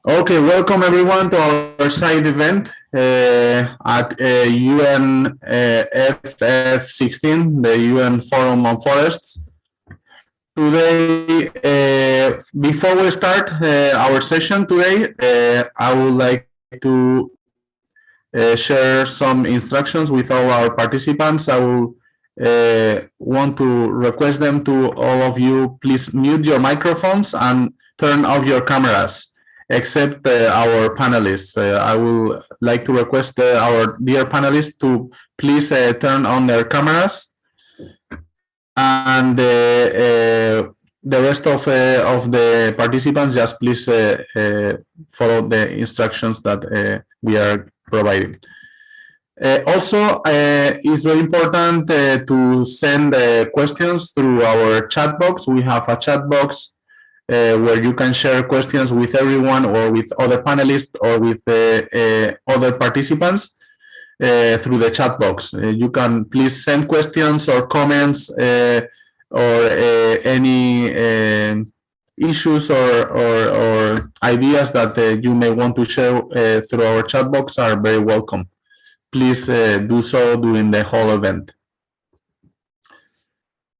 Okay, welcome everyone to our side event at UNFF16, the UN Forum on Forests. Today, before we start our session today, I would like to share some instructions with all our participants. I will want to request them to all of you, please mute your microphones and turn off your cameras, except our panelists. I will like to request our dear panelists to please turn on their cameras, and the rest of the participants just please follow the instructions that we are providing. Also, it's very important to send questions through our chat box. We have a chat box where you can share questions with everyone or with other panelists or with other participants through the chat box. You can please send questions or comments or any issues or ideas that you may want to share through our chat box are very welcome. Please do so during the whole event.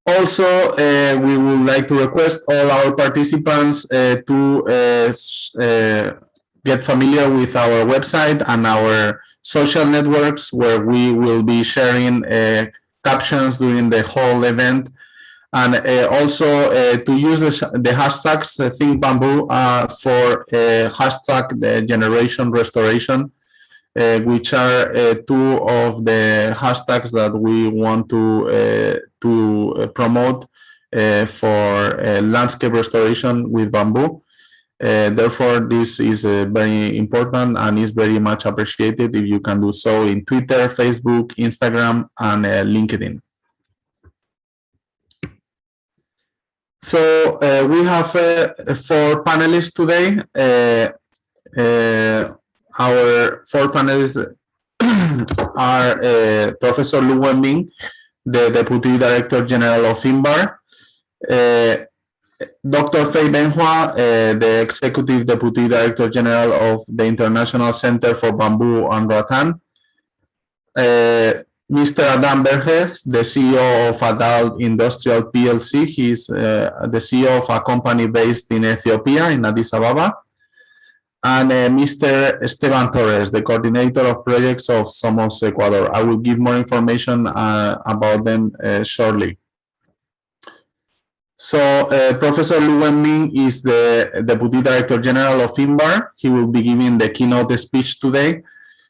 Also, we would like to request all our participants to get familiar with our website and our social networks, where we will be sharing captions during the whole event, and also to use the hashtags ThinkBamboo for hashtag the Generation Restoration, which are two of the hashtags that we want to promote for landscape restoration with bamboo. Therefore, this is very important and is very much appreciated if you can do so in Twitter, Facebook, Instagram, and LinkedIn. So we have 4 panelists today. Our 4 panelists are Professor Lu Wenbing, the Deputy Director General of INBAR, Dr. Fei Benhua, the Executive Deputy Director General of the International Center for Bamboo and Rattan, Mr. Adam Berge, the CEO of Adult Industrial PLC. He's the CEO of a company based in Ethiopia, in Addis Ababa, and Mr. Esteban Torres, the coordinator of projects of Somos Ecuador. I will give more information about them shortly. So Professor Lu Wenbing is the Deputy Director General of INBAR. He will be giving the keynote speech today.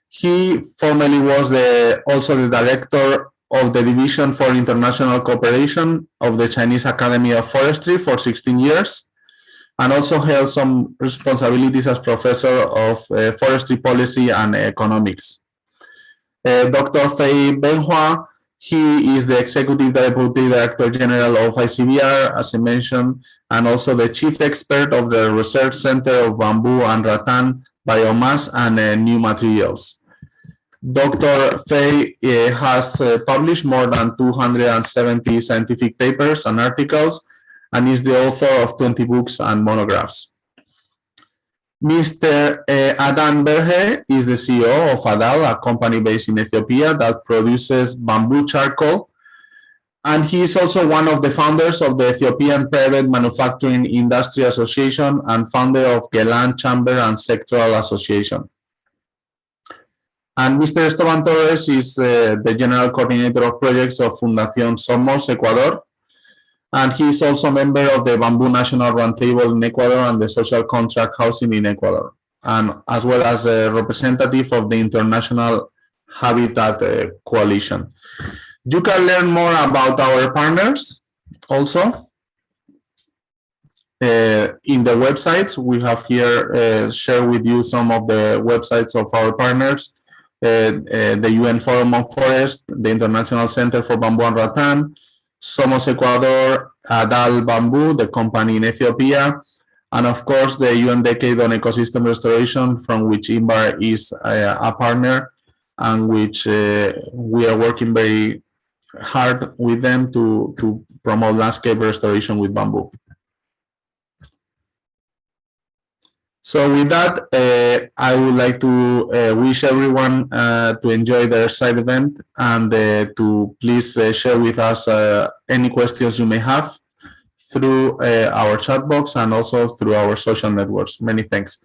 He formerly was also the Director of the Division for International Cooperation of the Chinese Academy of Forestry for 16 years. And also held some responsibilities as Professor of Forestry Policy and Economics. Dr. Fei Benhua, he is the Executive Deputy Director General of ICBR, as I mentioned, and also the Chief Expert of the Research Center of Bamboo and Rattan Biomass and New Materials. Dr. Fei has published more than 270 scientific papers and articles, and is the author of 20 books and monographs. Mr. Adam Berge is the CEO of Adal, a company based in Ethiopia that produces bamboo charcoal, and he is also one of the founders of the Ethiopian Private Manufacturing Industry Association and founder of Gelan Chamber and Sectoral Association. And Mr. Esteban Torres is the General Coordinator of Projects of Fundación Somos Ecuador, and he is also a member of the Bamboo National Roundtable in Ecuador and the Social Contract Housing in Ecuador, and as well as a representative of the International Habitat Coalition. You can learn more about our partners also in the websites. We have here shared with you some of the websites of our partners. The UN Forum on Forest, the International Center for Bamboo and Rattan, Somos Ecuador, Adal Bamboo, the company in Ethiopia, and of course the UN Decade on Ecosystem Restoration, from which INBAR is a partner, and which we are working very hard with them to promote landscape restoration with bamboo. So with that, I would like to wish everyone to enjoy their side event and to please share with us any questions you may have through our chat box and also through our social networks. Many thanks.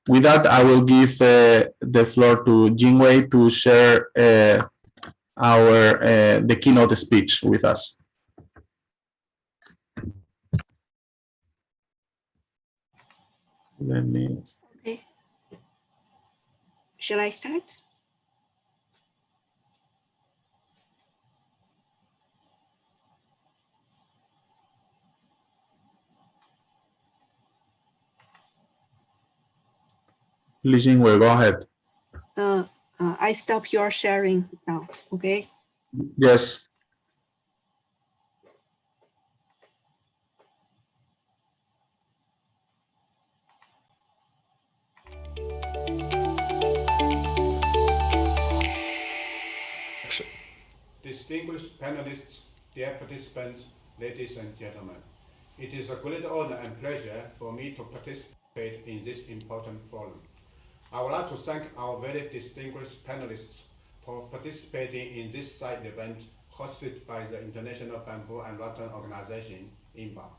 With that, I will give the floor to Jingwei to share the keynote speech with us. Let me. Okay. Shall I start? Please, Jingwei, go ahead. I stop your sharing now, okay? Yes. Distinguished panelists, dear participants, ladies and gentlemen, it is a great honor and pleasure for me to participate in this important forum. I would like to thank our very distinguished panelists for participating in this side event hosted by the International Bamboo and Rattan Organization, INBAR.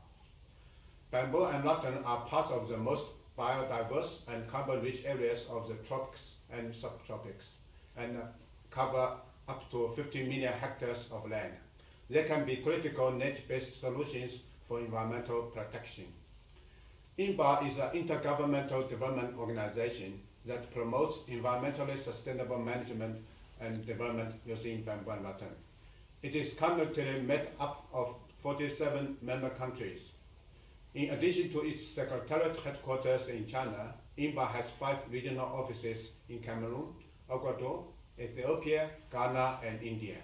Bamboo and rattan are part of the most biodiverse and carbon-rich areas of the tropics and subtropics, and cover up to 50 million hectares of land. They can be critical nature-based solutions for environmental protection. INBAR is an intergovernmental development organization that promotes environmentally sustainable management and development using bamboo and rattan. It is currently made up of 47 member countries. In addition to its secretariat headquarters in China, INBAR has 5 regional offices in Cameroon, Ecuador, Ethiopia, Ghana, and India.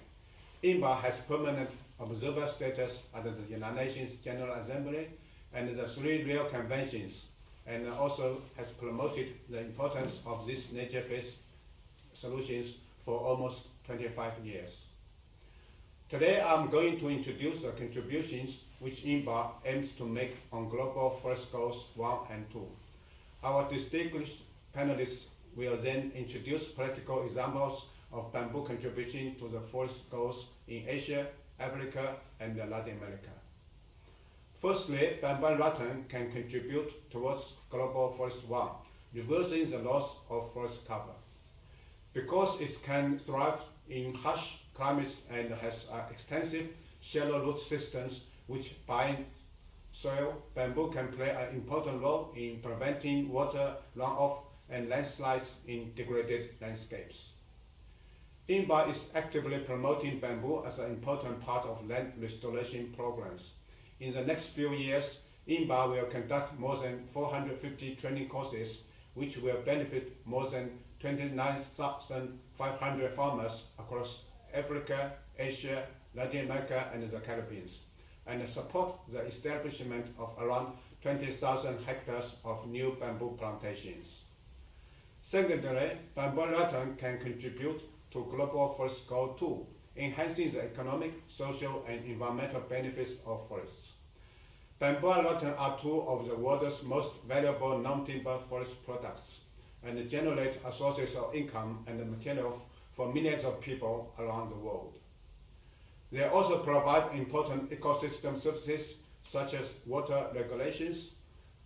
INBAR has permanent observer status at the United Nations General Assembly and the 3 Rio Conventions, and also has promoted the importance of these nature-based solutions for almost 25 years. Today, I'm going to introduce the contributions which INBAR aims to make on Global Forest Goals 1 and 2. Our distinguished panelists will then introduce practical examples of bamboo contribution to the forest goals in Asia, Africa, and Latin America. Firstly, bamboo and rattan can contribute towards Global Forest 1, reversing the loss of forest cover. Because it can thrive in harsh climates and has extensive shallow root systems which bind soil, bamboo can play an important role in preventing water runoff and landslides in degraded landscapes. INBAR is actively promoting bamboo as an important part of land restoration programs. In the next few years, INBAR will conduct more than 450 training courses, which will benefit more than 29,500 farmers across Africa, Asia, Latin America, and the Caribbean, and support the establishment of around 20,000 hectares of new bamboo plantations. Secondly, bamboo and rattan can contribute to Global Forest Goal 2, enhancing the economic, social, and environmental benefits of forests. Bamboo and rattan are 2 of the world's most valuable non-timber forest products and generate sources of income and material for millions of people around the world. They also provide important ecosystem services such as water regulations,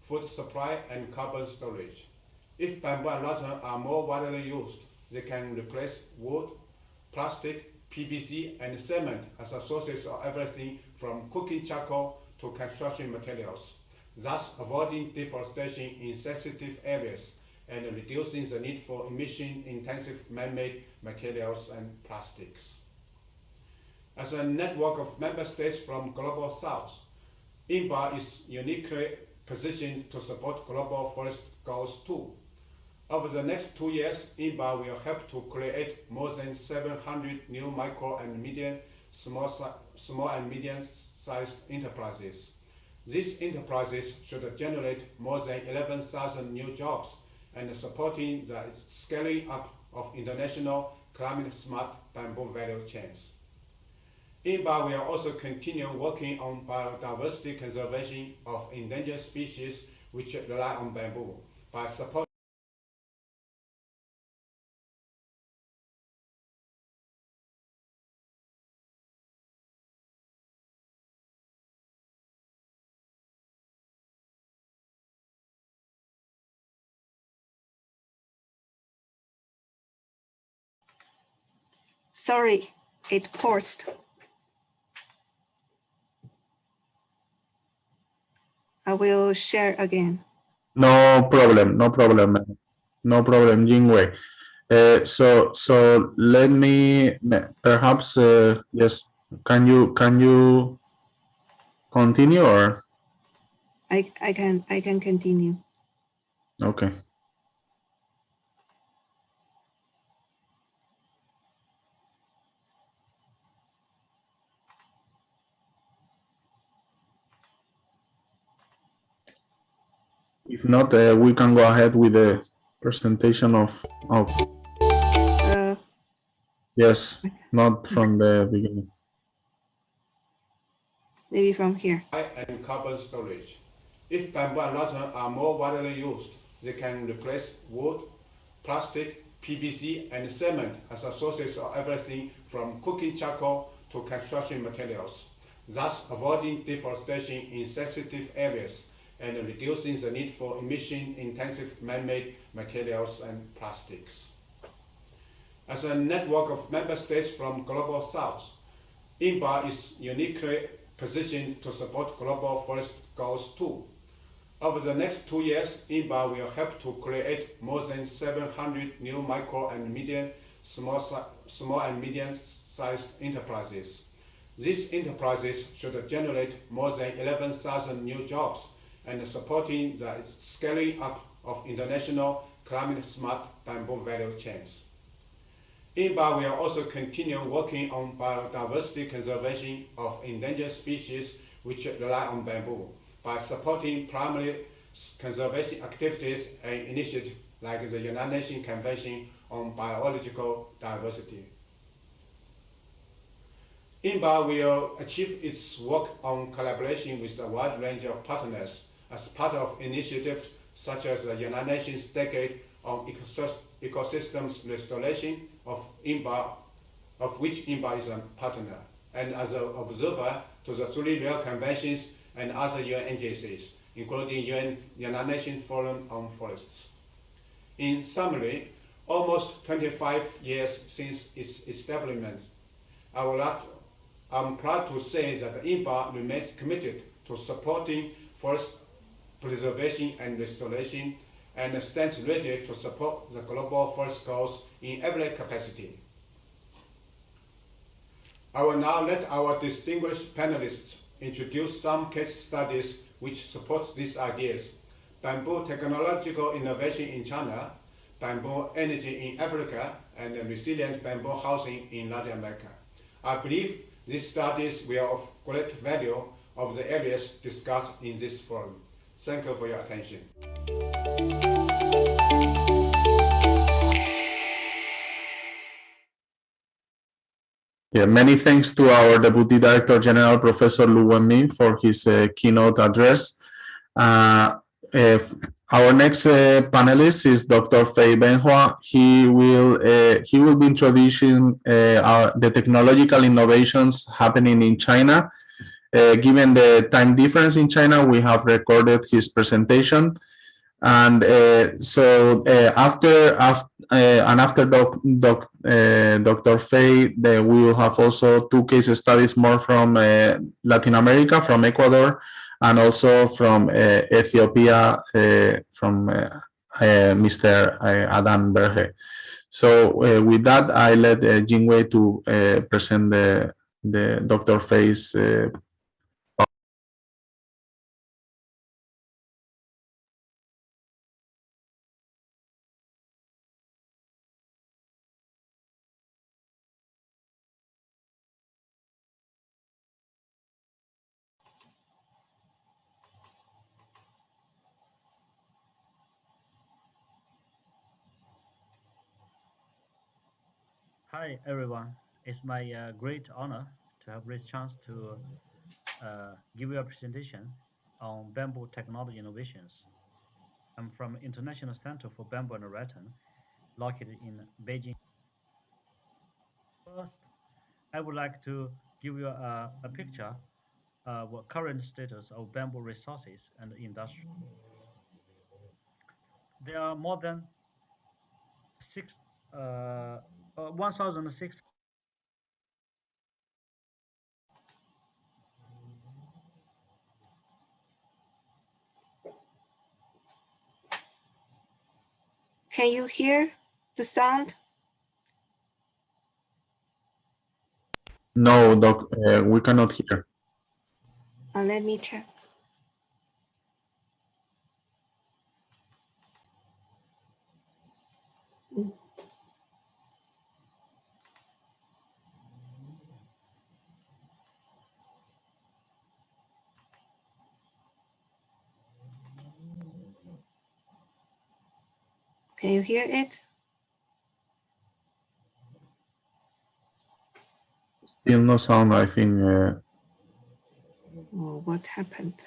food supply, and carbon storage. If bamboo and rattan are more widely used, they can replace wood, plastic, PVC, and cement as sources of everything from cooking charcoal to construction materials, thus avoiding deforestation in sensitive areas and reducing the need for emission-intensive man-made materials and plastics. As a network of member states from Global South, INBAR is uniquely positioned to support Global Forest Goals 2. Over the next 2 years, INBAR will help to create more than 700 new micro and small and medium-sized enterprises. These enterprises should generate more than 11,000 new jobs and supporting the scaling up of international climate-smart bamboo value chains. INBAR will also continue working on biodiversity conservation of endangered species which rely on bamboo, by supporting Sorry, it paused. I will share again. No problem, no problem, no problem, Jingwei. So let me perhaps yes. Can you continue or I can continue. okay? If not, we can go ahead with the presentation of yes, not from the beginning. Maybe from here. and carbon storage. If bamboo and rattan are more widely used, they can replace wood, plastic, PVC, and cement as a sources of everything from cooking charcoal to construction materials, thus avoiding deforestation in sensitive areas and reducing the need for emission-intensive man-made materials and plastics. As a network of member states from Global South, INBAR is uniquely positioned to support global forest goals too. Over the next 2 years, INBAR will help to create more than 700 new micro and small and medium-sized enterprises. These enterprises should generate more than 11,000 new jobs and supporting the scaling up of international climate-smart bamboo value chains. INBAR will also continue working on biodiversity conservation of endangered species which rely on bamboo by supporting primary conservation activities and initiatives like the United Nations Convention on Biological Diversity. INBAR will achieve its work on collaboration with a wide range of partners as part of initiatives such as the United Nations Decade on Ecosystems Restoration of which INBAR is a partner, and as an observer to the 3 Real Conventions and other UN agencies, including United Nations Forum on Forests. In summary, almost 25 years since its establishment, I'm proud to say that INBAR remains committed to supporting forest preservation and restoration and stands ready to support the global forest goals in every capacity. I will now let our distinguished panelists introduce some case studies which support these ideas: bamboo technological innovation in China, bamboo energy in Africa, and resilient bamboo housing in Latin America. I believe these studies will of great value of the areas discussed in this forum. Thank you for your attention. Yeah, many thanks to our Deputy Director General, Professor Lu Wenming, for his keynote address. If our next panelist is Dr. Fei Benhua. He will be introducing the technological innovations happening in China. Given the time difference in China, we have recorded his presentation. And after Dr. Fei, we will have also 2 case studies more from Latin America, from Ecuador, and also from Ethiopia, from Mr. Rattan Berge. So with that, I let Jingwei to present the Dr. Fei's Hi, everyone. It's my great honor to have this chance to give you a presentation on bamboo technology innovations. I'm from International Center for Bamboo and Rattan, located in Beijing. First, I would like to give you a picture of current status of bamboo resources and industry. There are more than 1,006. Can you hear the sound? No, Doc, we cannot hear. Let me check. Can you hear it? Still no sound, I think. Oh, what happened?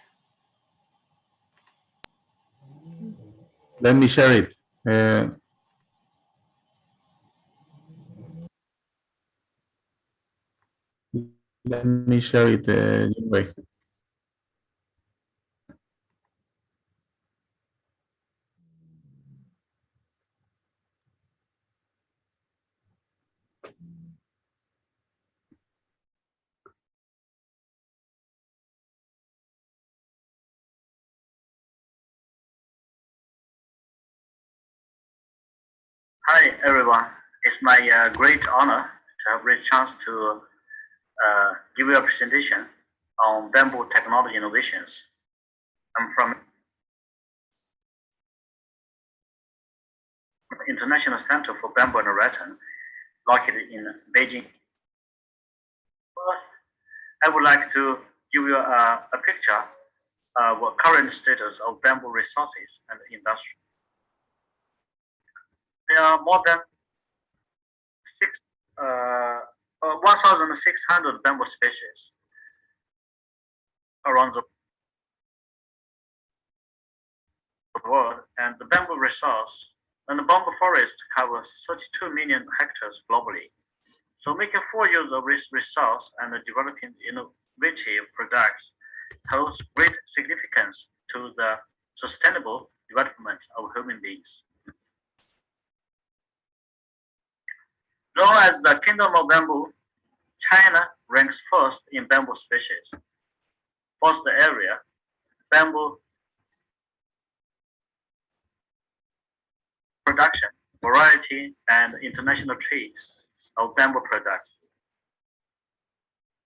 Let me share it. Let me share it anyway. Hi, everyone. It's my great honor to have the chance to give you a presentation on bamboo technology innovations. I'm from International Center for Bamboo and Rattan, located in Beijing. First, I would like to give you a picture of current status of bamboo resources and industry. There are more than 1,600 bamboo species around the world, and the bamboo resource and the bamboo forest covers 32 million hectares globally. So making full use of this resource and developing innovative products holds great significance to the sustainable development of human beings. Known as the Kingdom of Bamboo, China ranks first in bamboo species. First area, bamboo production, variety, and international trade of bamboo products.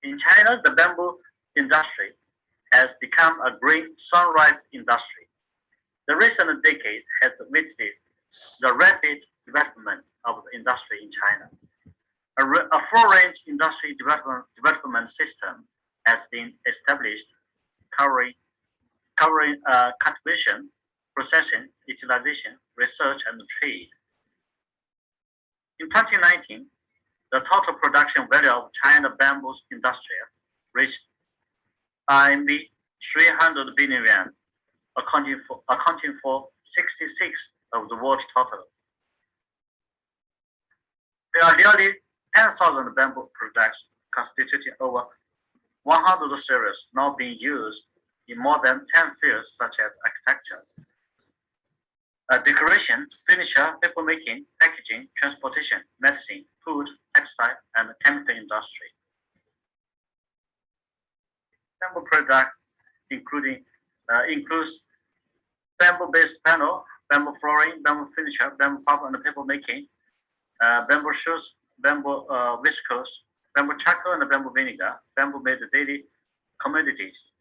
In China, the bamboo industry has become a green sunrise industry. The recent decade has witnessed the rapid development of the industry in China. A full-range industry development system has been established, covering cultivation, processing, utilization, research, and trade. In 2019, the total production value of China bamboo industry reached RMB 300 billion yuan, accounting for 66 of the world total. There are nearly 10,000 bamboo products constituting over 100 series now being used in more than 10 fields such as architecture, decoration, furniture, paper making, packaging, transportation, medicine, food, textile, and chemical industry. Bamboo products includes bamboo-based panel, bamboo flooring, bamboo furniture, bamboo pulp and paper making, bamboo shoes, bamboo viscose, bamboo charcoal and bamboo vinegar, bamboo-made daily commodities,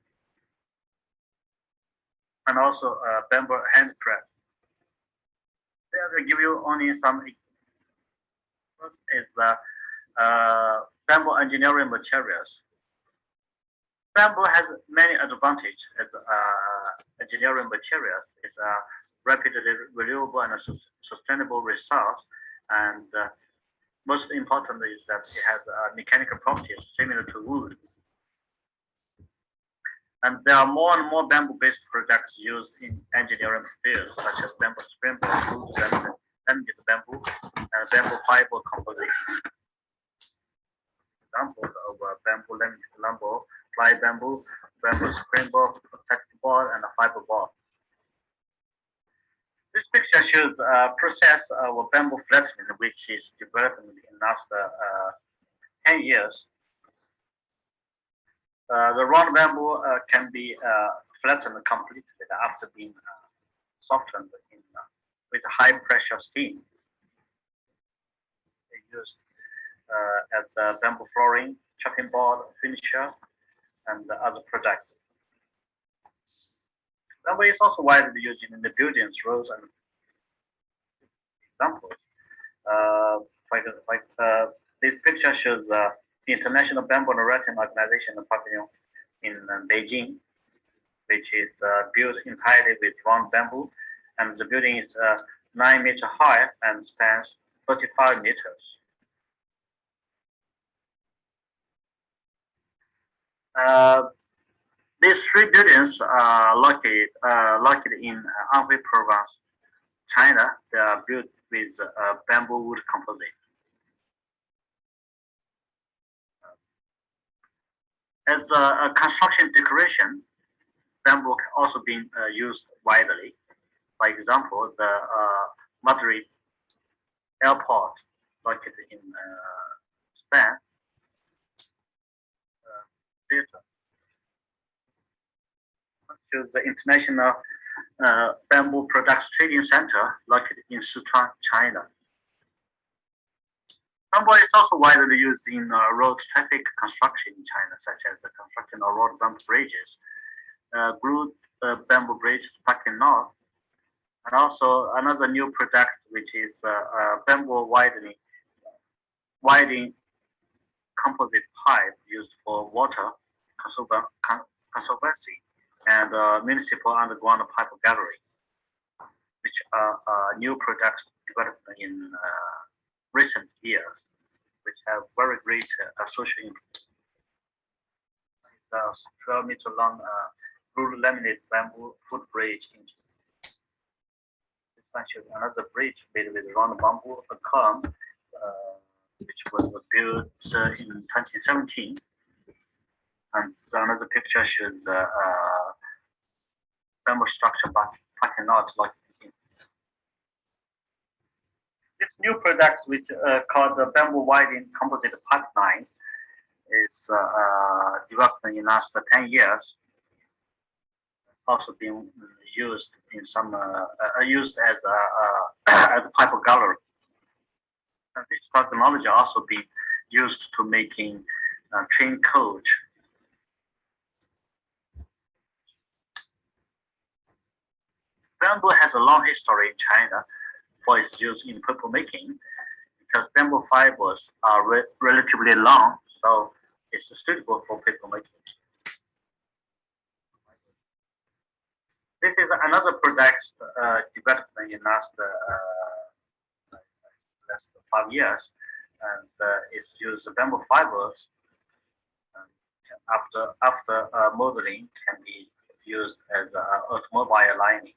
and also bamboo handcraft. I'll give you only some. First is the bamboo engineering materials. Bamboo has many advantages as engineering materials. It's a rapidly renewable and sustainable resource, and most important is that it has mechanical properties similar to wood. And there are more and more bamboo-based products used in engineering fields, such as bamboo springboard, wood laminated bamboo, and bamboo fiber composition. Examples of bamboo laminated lumber, fly bamboo, bamboo springboard, protective board, and a fiber board. This picture shows a process of bamboo flattening, which is developed in the last 10 years. The round bamboo can be flattened completely after being softened with high pressure steam. They used as bamboo flooring, chopping board, furniture, and other products. Bamboo is also widely used in the buildings, roads, and examples. This picture shows the International Bamboo and Rattan Organization Pavilion in Beijing, which is built entirely with round bamboo, and the building is 9 meters high and spans 35 meters. These 3 buildings are located in Anhui Province, China. They are built with bamboo wood composite. As a construction decoration, bamboo can also be used widely. For example, the Madrid airport, located in Spain, theater. To the International Bamboo Products Trading Center, located in Sichuan, China. Bamboo is also widely used in road traffic construction in China, such as the construction of road bamboo bridges, glued bamboo bridges back in north, and also another new product, which is bamboo widening composite pipe used for water conservancy and municipal underground pipe gallery, which are new products developed in recent years, which have very great social impact. The 12-meter long blue laminated bamboo footbridge. This one shows another bridge made with round bamboo, a column, which was built in 2017. And another picture shows the bamboo structure parking lot like this. This new product, which called the bamboo widening composite pipeline, is developed in the last 10 years. Also being used in some used as a pipe gallery. And this technology also being used to making train coach. Bamboo has a long history in China for its use in paper making, because bamboo fibers are relatively long, so it's suitable for paper making. This is another product developed in the last 5 years, and it's used bamboo fibers. After modeling, can be used as automobile lining.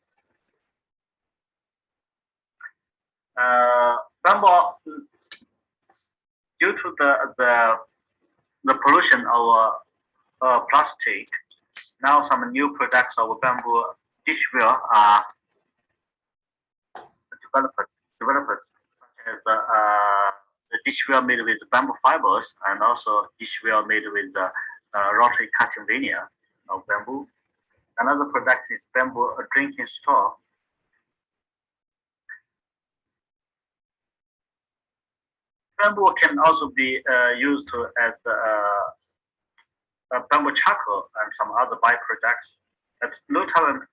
Bamboo, due to the pollution of plastic, now some new products of bamboo dishware are developed, such as the dishware made with bamboo fibers, and also dishware made with rotary cutting veneer of bamboo. Another product is bamboo drinking straw. Bamboo can also be used as bamboo charcoal and some other byproducts. At low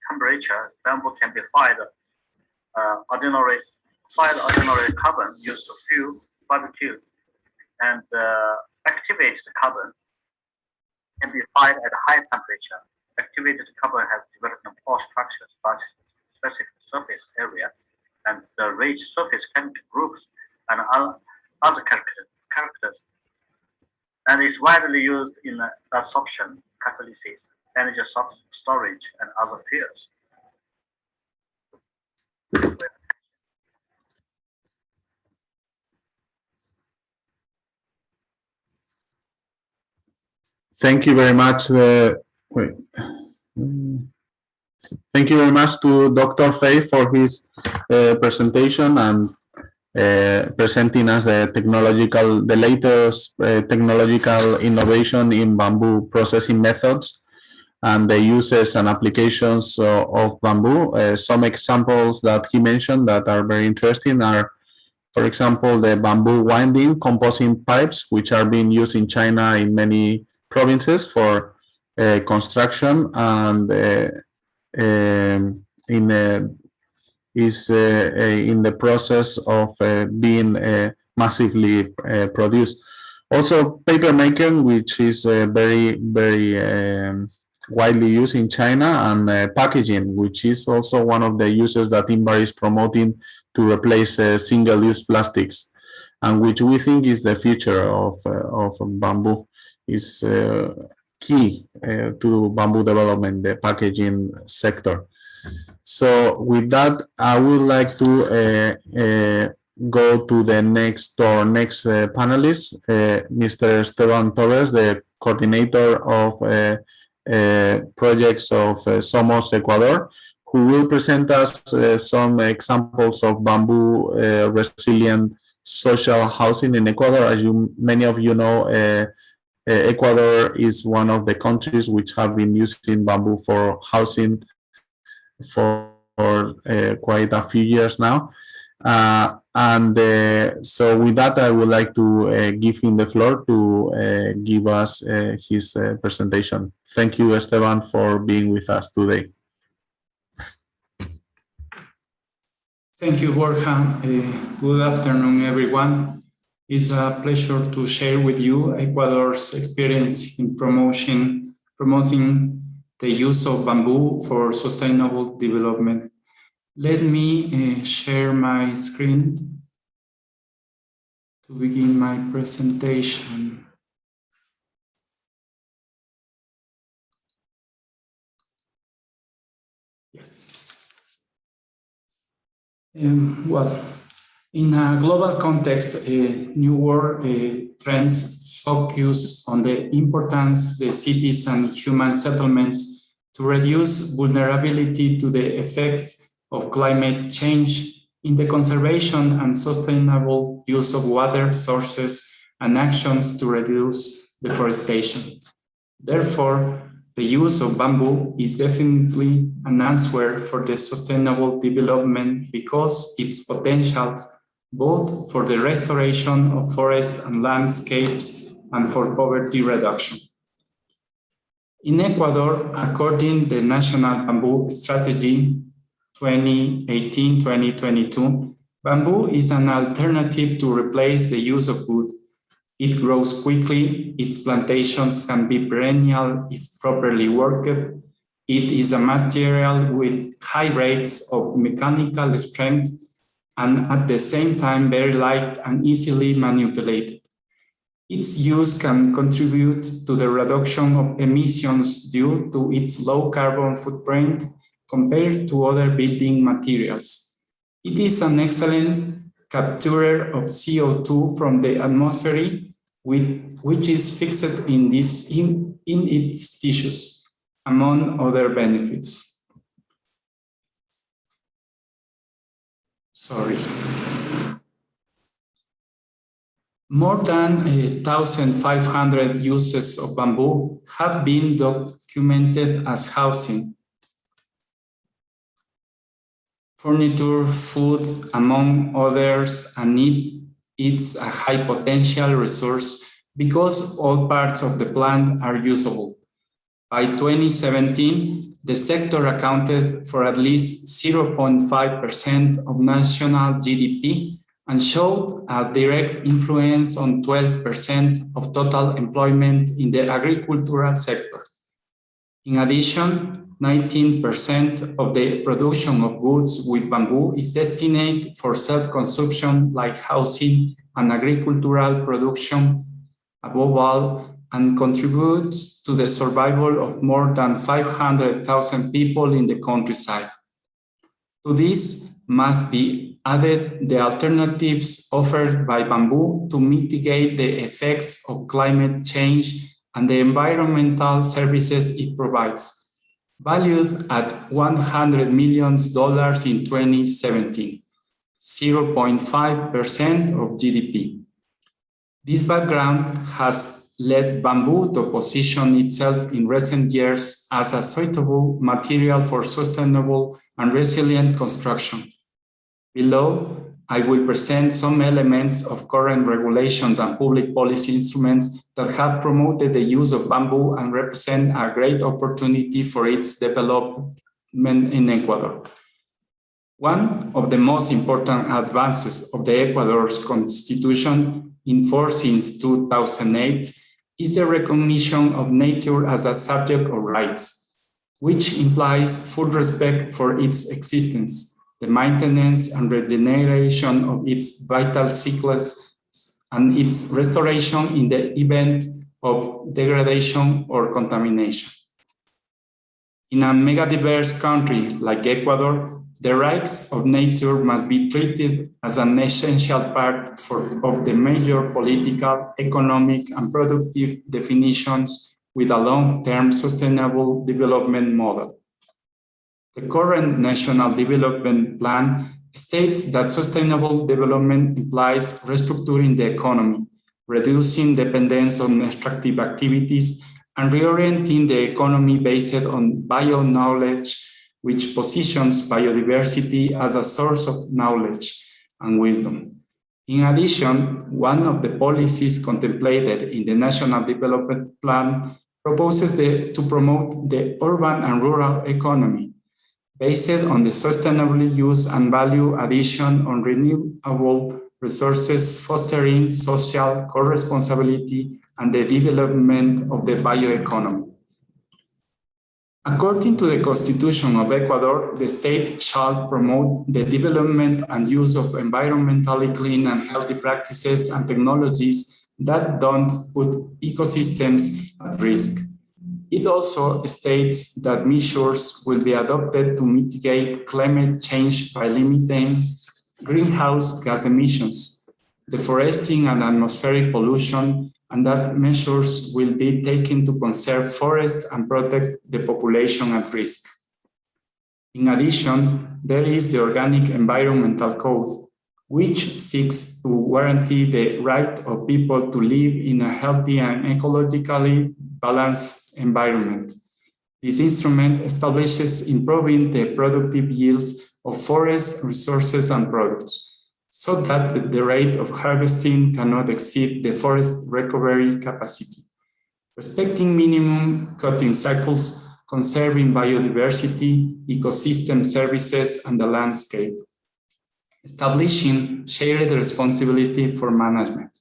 temperature, bamboo can be fired ordinary carbon used to fuel barbecue, and activated carbon can be fired at high temperature. Activated carbon has developed pore structures, but specific surface area, and the rich surface chemical groups and other characters, and is widely used in absorption, catalysis, energy storage, and other fields. Thank you very much. Thank you very much to Dr. Fei for his presentation and presenting us the latest technological innovation in bamboo processing methods and the uses and applications of bamboo. Some examples that he mentioned that are very interesting are, for example, the bamboo winding composing pipes, which are being used in China in many provinces for construction, and is in the process of being massively produced. Also, paper making, which is very widely used in China, and packaging, which is also one of the uses that INBAR is promoting to replace single-use plastics, and which we think is the future of bamboo. Is key to bamboo development, the packaging sector. So with that, I would like to go to the next panelist, Mr. Esteban Torres, the coordinator of projects of Somos Ecuador, who will present us some examples of bamboo resilient social housing in Ecuador. As many of you know, Ecuador is one of the countries which have been using bamboo for housing for quite a few years now. So with that, I would like to give him the floor to give us his presentation. Thank you, Esteban, for being with us today. Thank you, Borja. Good afternoon, everyone. It's a pleasure to share with you Ecuador's experience in promoting the use of bamboo for sustainable development. Let me share my screen to begin my presentation. Yes. Well, in a global context, new world trends focus on the importance the cities and human settlements to reduce vulnerability to the effects of climate change in the conservation and sustainable use of water sources and actions to reduce deforestation. Therefore, the use of bamboo is definitely an answer for the sustainable development because its potential both for the restoration of forests and landscapes and for poverty reduction. In Ecuador, according to the National Bamboo Strategy 2018-2022, bamboo is an alternative to replace the use of wood. It grows quickly, its plantations can be perennial if properly worked. It is a material with high rates of mechanical strength and at the same time very light and easily manipulated. Its use can contribute to the reduction of emissions due to its low carbon footprint compared to other building materials. It is an excellent capturer of CO2 from the atmosphere, which is fixed in its tissues, among other benefits. More than 1,500 uses of bamboo have been documented as housing, furniture, food, among others, and it's a high potential resource because all parts of the plant are usable. By 2017, the sector accounted for at least 0.5% of national GDP and showed a direct influence on 12% of total employment in the agricultural sector. In addition, 19% of the production of goods with bamboo is destined for self-consumption like housing and agricultural production. Above all, and contributes to the survival of more than 500,000 people in the countryside. To this must be added the alternatives offered by bamboo to mitigate the effects of climate change and the environmental services it provides, valued at $100 million in 2017, 0.5% of GDP. This background has led bamboo to position itself in recent years as a suitable material for sustainable and resilient construction. Below, I will present some elements of current regulations and public policy instruments that have promoted the use of bamboo and represent a great opportunity for its development in Ecuador. One of the most important advances of the Ecuador's constitution, in force since 2008, is the recognition of nature as a subject of rights, which implies full respect for its existence, the maintenance and regeneration of its vital cycles, and its restoration in the event of degradation or contamination. In a megadiverse country like Ecuador, the rights of nature must be treated as an essential part of the major political, economic, and productive definitions with a long-term sustainable development model. The current National Development Plan states that sustainable development implies restructuring the economy, reducing dependence on extractive activities, and reorienting the economy based on bio-knowledge, which positions biodiversity as a source of knowledge and wisdom. In addition, one of the policies contemplated in the National Development Plan proposes to promote the urban and rural economy, based on the sustainable use and value addition on renewable resources, fostering social co-responsibility and the development of the bioeconomy. According to the Constitution of Ecuador, the state shall promote the development and use of environmentally clean and healthy practices and technologies that don't put ecosystems at risk. It also states that measures will be adopted to mitigate climate change by limiting greenhouse gas emissions, deforesting and atmospheric pollution, and that measures will be taken to conserve forests and protect the population at risk. In addition, there is the Organic Environmental Code, which seeks to guarantee the right of people to live in a healthy and ecologically balanced environment. This instrument establishes improving the productive yields of forest resources and products, so that the rate of harvesting cannot exceed the forest recovery capacity, respecting minimum cutting cycles, conserving biodiversity, ecosystem services, and the landscape, establishing shared responsibility for management,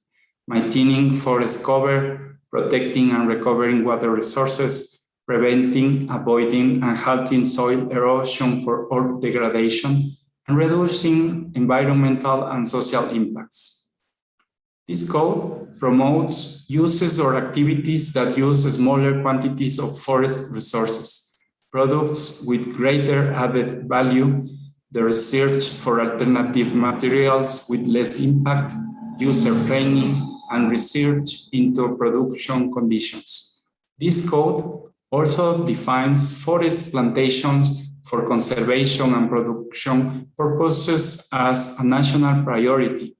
maintaining forest cover, protecting and recovering water resources, preventing, avoiding, and halting soil erosion or degradation, and reducing environmental and social impacts. This code promotes uses or activities that use smaller quantities of forest resources, products with greater added value, the research for alternative materials with less impact, user training, and research into production conditions. This code also defines forest plantations for conservation and production purposes as a national priority,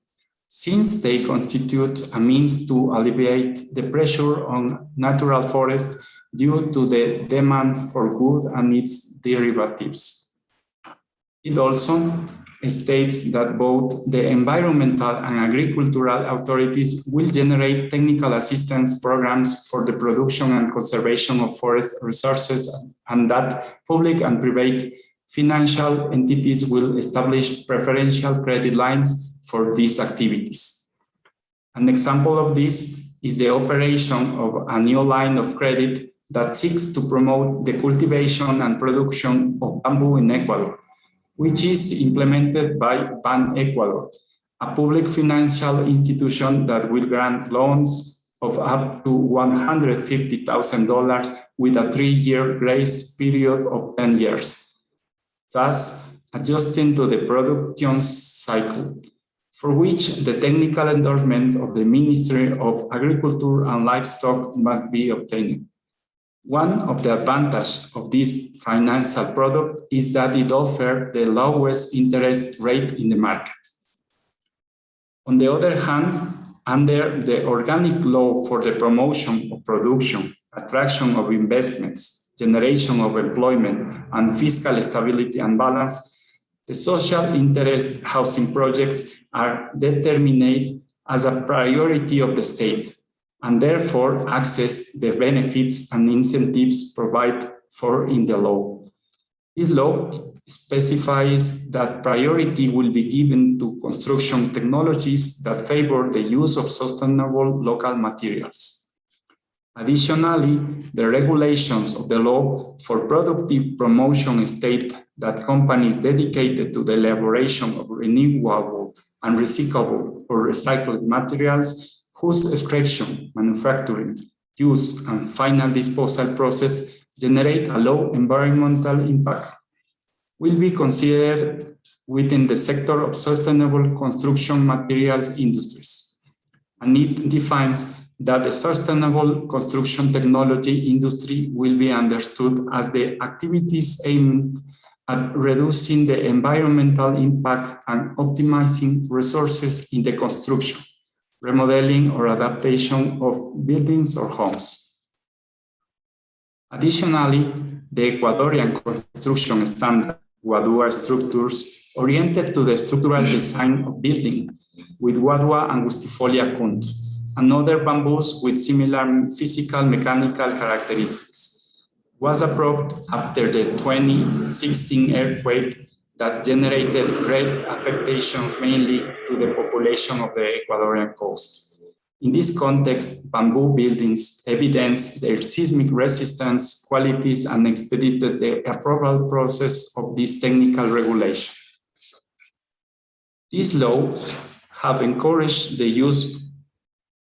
since they constitute a means to alleviate the pressure on natural forests due to the demand for wood and its derivatives. It also states that both the environmental and agricultural authorities will generate technical assistance programs for the production and conservation of forest resources, and that public and private financial entities will establish preferential credit lines for these activities. An example of this is the operation of a new line of credit that seeks to promote the cultivation and production of bamboo in Ecuador, which is implemented by Ban Ecuador, a public financial institution that will grant loans of up to $150,000 with a 3-year grace period of 10 years, thus adjusting to the production cycle, for which the technical endorsement of the Ministry of Agriculture and Livestock must be obtained. One of the advantages of this financial product is that it offers the lowest interest rate in the market. On the other hand, under the organic law for the promotion of production, attraction of investments, generation of employment, and fiscal stability and balance, the social interest housing projects are determined as a priority of the state, and therefore access the benefits and incentives provided for in the law. This law specifies that priority will be given to construction technologies that favor the use of sustainable local materials. Additionally, the regulations of the law for productive promotion state that companies dedicated to the elaboration of renewable and recyclable or recycled materials whose extraction, manufacturing, use, and final disposal process generate a low environmental impact will be considered within the sector of sustainable construction materials industries. And it defines that the sustainable construction technology industry will be understood as the activities aimed at reducing the environmental impact and optimizing resources in the construction, remodeling, or adaptation of buildings or homes. Additionally, the Ecuadorian construction standard, Wadua structures, oriented to the structural design of buildings with Wadua angustifolia Kunt, and other bamboos with similar physical mechanical characteristics, was approved after the 2016 earthquake that generated great affectations mainly to the population of the Ecuadorian coast. In this context, bamboo buildings evidence their seismic resistance qualities and expedited the approval process of this technical regulation. These laws have encouraged the use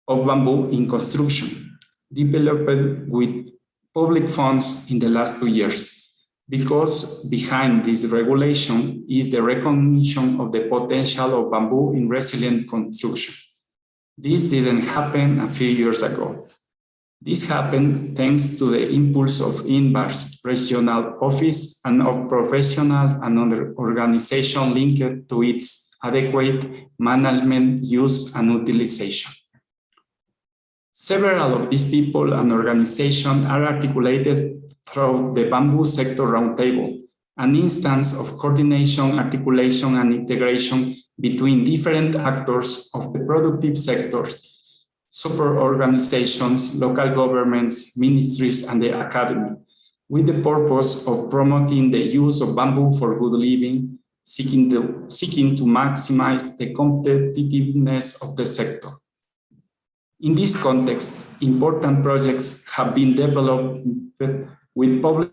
of bamboo in construction, developed with public funds in the last 2 years, because behind this regulation is the recognition of the potential of bamboo in resilient construction. This didn't happen a few years ago. This happened thanks to the impulse of INBAR's regional office and of professionals and other organizations linked to its adequate management, use, and utilization. Several of these people and organizations are articulated through the Bamboo Sector Roundtable, an instance of coordination, articulation, and integration between different actors of the productive sectors, support organizations, local governments, ministries, and the academy, with the purpose of promoting the use of bamboo for good living, seeking to maximize the competitiveness of the sector. In this context, important projects have been developed with public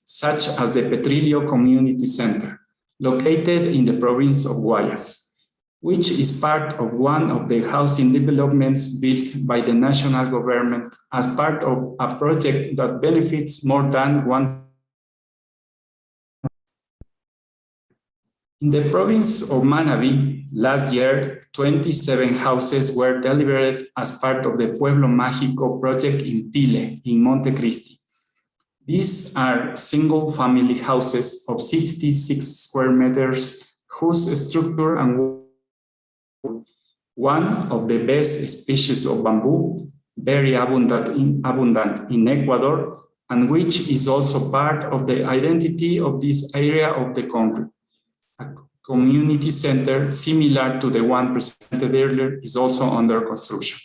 such as the Petrillo Community Center, located in the province of Guayas, which is part of one of the housing developments built by the national government as part of a project that benefits more than one. In the province of Manabí, last year, 27 houses were delivered as part of the Pueblo Mágico project in Tile, in Montecristi. These are single-family houses of 66 square meters, whose structure and one of the best species of bamboo, very abundant in Ecuador, and which is also part of the identity of this area of the country. A community center similar to the one presented earlier is also under construction.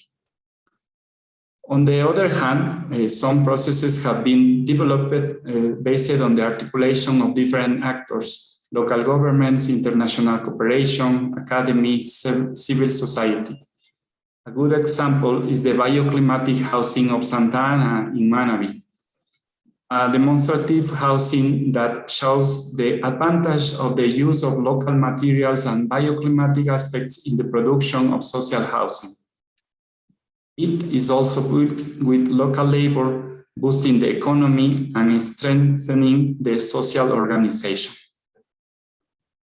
On the other hand, some processes have been developed based on the articulation of different actors, local governments, international cooperation, academy, civil society. A good example is the bioclimatic housing of Santa Ana in Manabí, a demonstrative housing that shows the advantage of the use of local materials and bioclimatic aspects in the production of social housing. It is also built with local labor, boosting the economy and strengthening the social organization.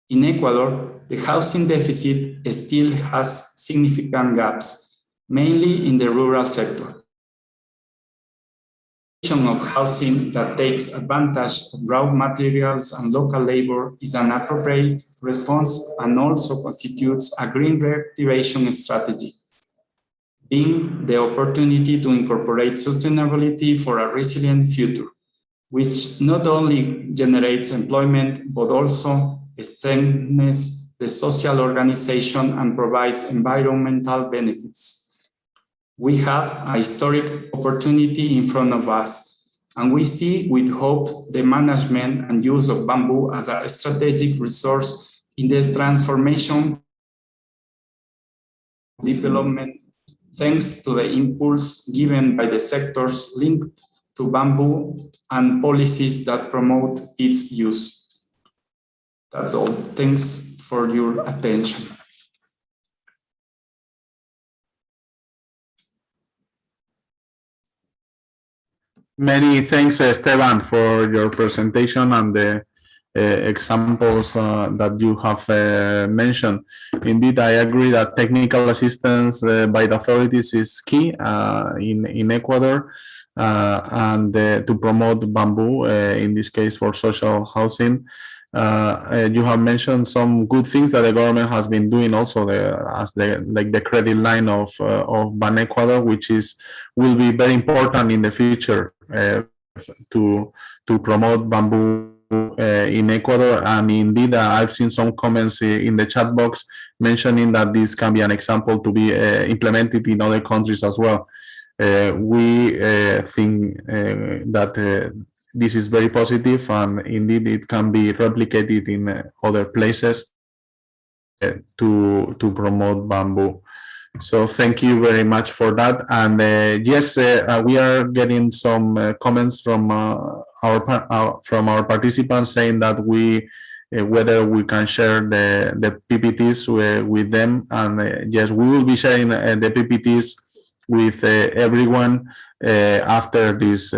In Ecuador, the housing deficit still has significant gaps, mainly in the rural sector. Of housing that takes advantage of raw materials and local labor is an appropriate response and also constitutes a green reactivation strategy, being the opportunity to incorporate sustainability for a resilient future, which not only generates employment, but also strengthens the social organization and provides environmental benefits. We have a historic opportunity in front of us, and we see with hope the management and use of bamboo as a strategic resource in the transformation development, thanks to the impulse given by the sectors linked to bamboo and policies that promote its use. That's all. Thanks for your attention. Many thanks, Esteban, for your presentation and the examples that you have mentioned. Indeed, I agree that technical assistance by the authorities is key in Ecuador and to promote bamboo, in this case for social housing. You have mentioned some good things that the government has been doing also, like the credit line of Ban Ecuador, which will be very important in the future to promote bamboo in Ecuador. And indeed, I've seen some comments in the chat box mentioning that this can be an example to be implemented in other countries as well. We think that this is very positive, and indeed it can be replicated in other places to promote bamboo. So thank you very much for that. And yes, we are getting some comments from our participants saying that whether we can share the PPTs with them. And yes, we will be sharing the PPTs with everyone after this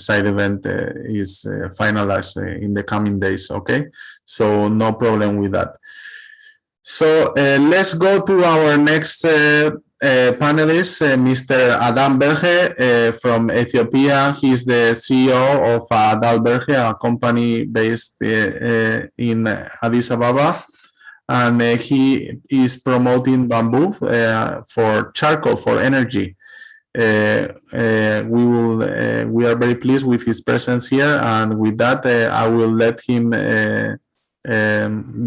side event is finalized in the coming days. Okay, so no problem with that. So let's go to our next panelist, Mr. Rattan Berge from Ethiopia. He's the CEO of Berge, a company based in Addis Ababa, and he is promoting bamboo for charcoal, for energy. We are very pleased with his presence here, and with that, I will let him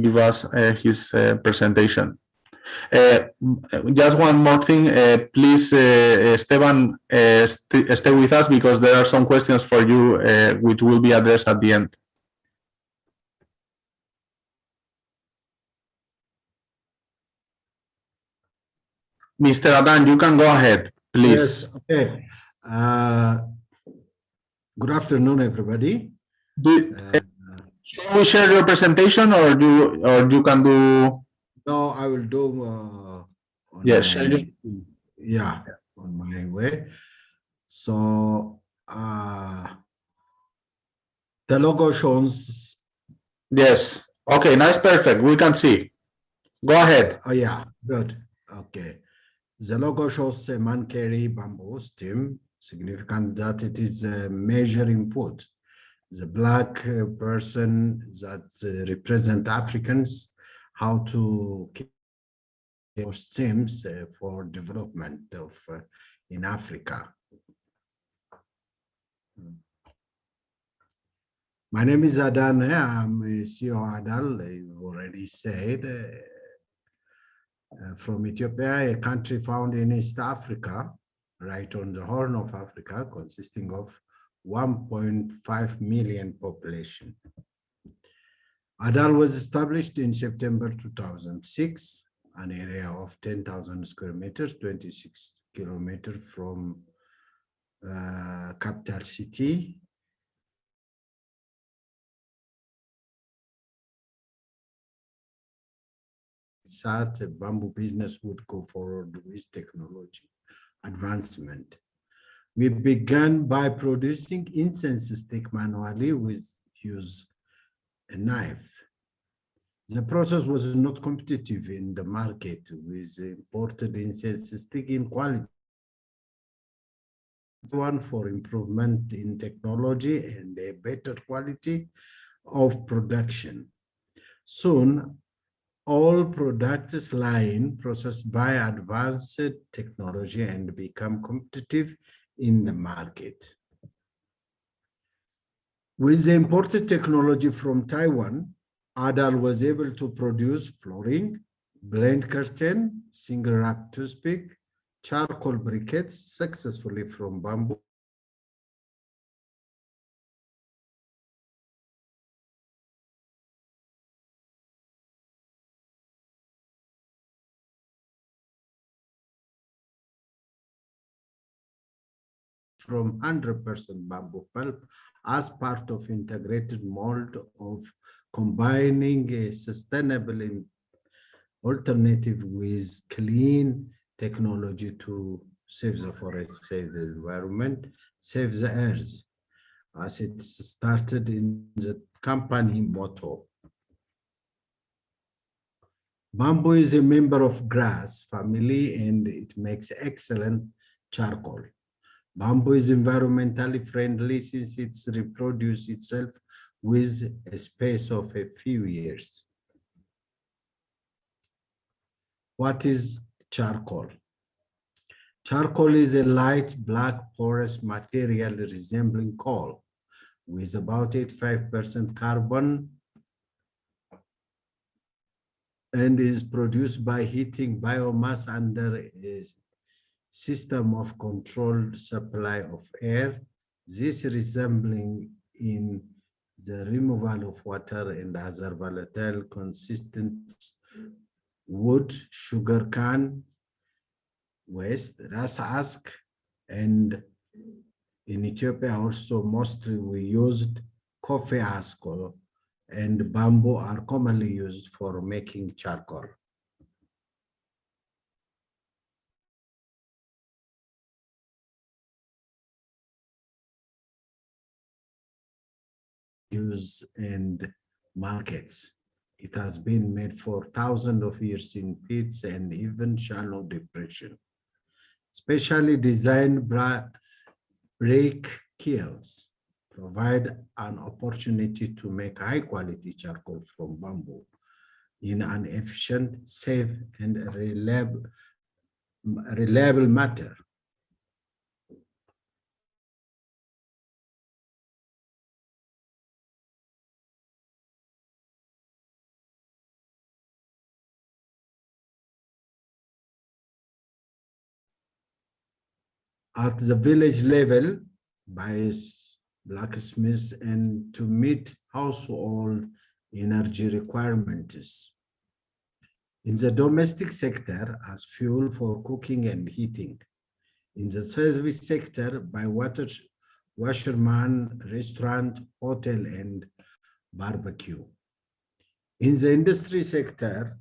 give us his presentation. Just one more thing, please, Esteban, stay with us because there are some questions for you which will be addressed at the end. Mr. Rattan, you can go ahead, please. Yes, okay. Good afternoon, everybody. Shall we share your presentation, or you can do? No, I will do. Yes, yeah, on my way. So the logo shows. Yes. Okay. Nice. Perfect. We can see. Go ahead. Oh yeah. Good. Okay. The logo shows a man-carry bamboo stem, significant that it is a major input. The black person that represent Africans, how to keep stems for development of in Africa. My name is Rattan. I'm CEO Adal. You've already said. From Ethiopia, a country found in East Africa, right on the Horn of Africa, consisting of 1.5 million population. Adal was established in September 2006, an area of 10,000 square meters, 26 kilometers from capital city. That bamboo business would go forward with technology. advancement. We began by producing incense stick manually with use a knife. The process was not competitive in the market with imported incense stick in quality. One for improvement in technology and a better quality of production. Soon, all products line processed by advanced technology and become competitive in the market. With the imported technology from Taiwan, Adal was able to produce flooring, blind curtain, single rack toothpick, charcoal briquettes successfully from bamboo. From 100% bamboo pulp as part of integrated mold of combining a sustainable alternative with clean technology to save the forest, save the environment, save the earth, as it started in the company motto. Bamboo is a member of grass family and it makes excellent charcoal. Bamboo is environmentally friendly since it reproduces itself with a space of a few years. What is charcoal? Charcoal is a light black porous material resembling coal with about 85% carbon and is produced by heating biomass under a system of controlled supply of air, this resembling in the removal of water and other volatile consistence, wood, sugar cane, waste, ras ask, and in Ethiopia also mostly we used coffee ash and bamboo are commonly used for making charcoal. Use and markets. It has been made for thousands of years in pits and even shallow depression. Specially designed brick kilns provide an opportunity to make high quality charcoal from bamboo in an efficient, safe, and reliable manner. At the village level, by blacksmiths and to meet household energy requirements. In the domestic sector, as fuel for cooking and heating. In the service sector, by washerman, restaurant, hotel, and barbecue. In the industry sector,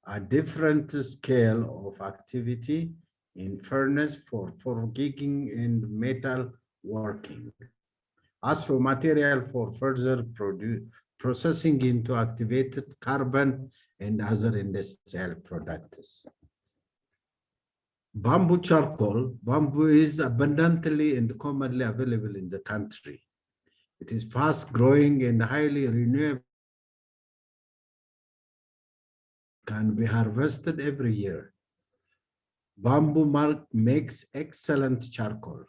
a different scale of activity in furnace for gigging and metal working. As raw material for further processing into activated carbon and other industrial products. Bamboo charcoal. Bamboo is abundantly and commonly available in the country. It is fast growing and highly renewable. Can be harvested every year. Bamboo makes excellent charcoal.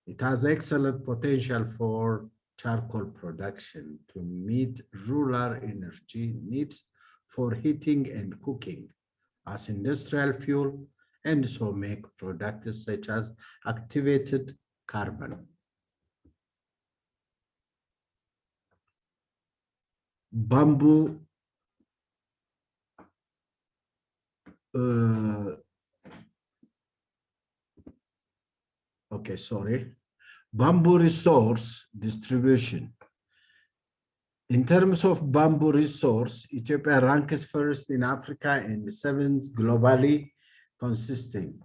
It has excellent potential for charcoal production to meet rural energy needs for heating and cooking as industrial fuel and so make products such as activated carbon. Bamboo Bamboo resource distribution. In terms of bamboo resource, Ethiopia ranks first in Africa and seventh globally, consisting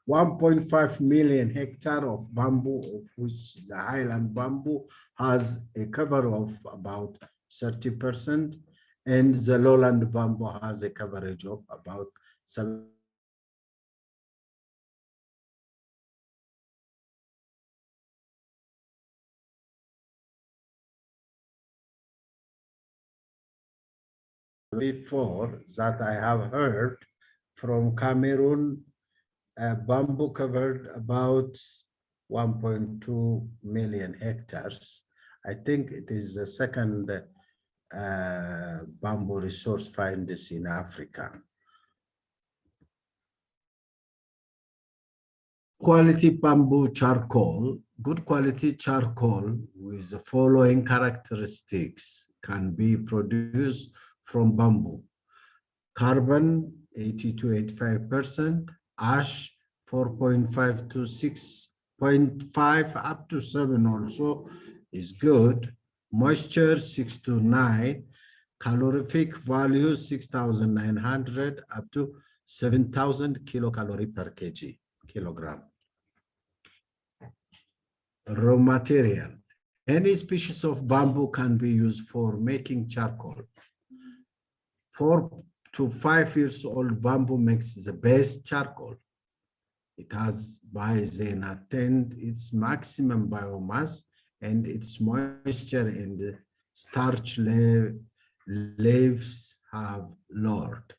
1.5 million hectare of bamboo, of which the highland bamboo has a cover of about 30%, and the lowland bamboo has a coverage of about 7%. Before that I have heard from Cameroon, bamboo covered about 1.2 million hectares. I think it is the second bamboo resource finds in Africa. Quality bamboo charcoal, good quality charcoal with the following characteristics can be produced from bamboo: carbon 80 to 85%, ash 4.5 to 6.5 up to 7 also is good, moisture 6 to 9, calorific value 6,900 up to 7,000 kilocalorie per kilogram. Raw material. Any species of bamboo can be used for making charcoal. 4 to 5 years old bamboo makes the best charcoal. It has by then attained its maximum biomass, and its moisture and starch levels have lowered.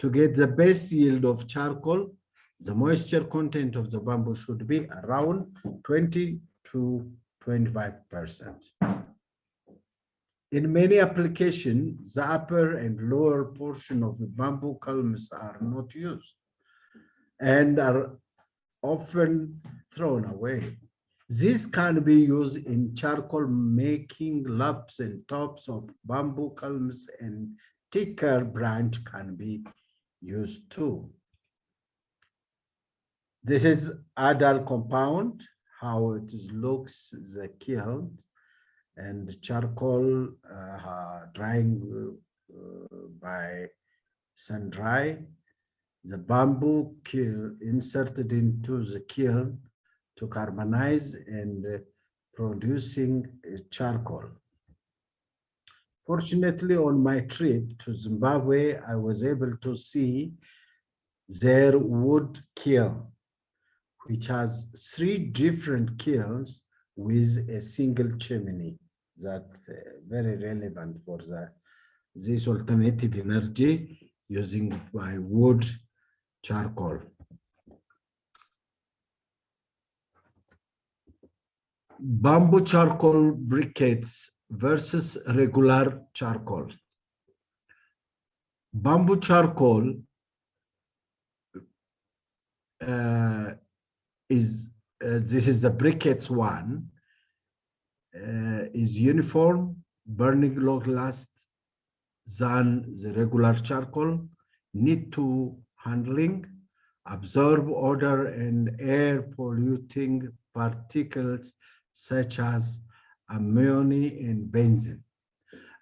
To get the best yield of charcoal, the moisture content of the bamboo should be around 20 to 25%. In many applications, the upper and lower portion of the bamboo culms are not used and are often thrown away. This can be used in charcoal making. Lobs and tops of bamboo culms and thicker branch can be used too. This is adult compound, how it looks, the kiln and charcoal drying by sun dry. The bamboo inserted into the kiln to carbonize and producing charcoal. Fortunately, on my trip to Zimbabwe, I was able to see their wood kiln, which has 3 different kilns with a single chimney. That's very relevant for this alternative energy using by wood charcoal. Bamboo charcoal briquettes versus regular charcoal. Bamboo charcoal this is the briquettes one, is uniform, burning long last than the regular charcoal, need to handling, absorb odor and air polluting particles such as ammonia and benzene.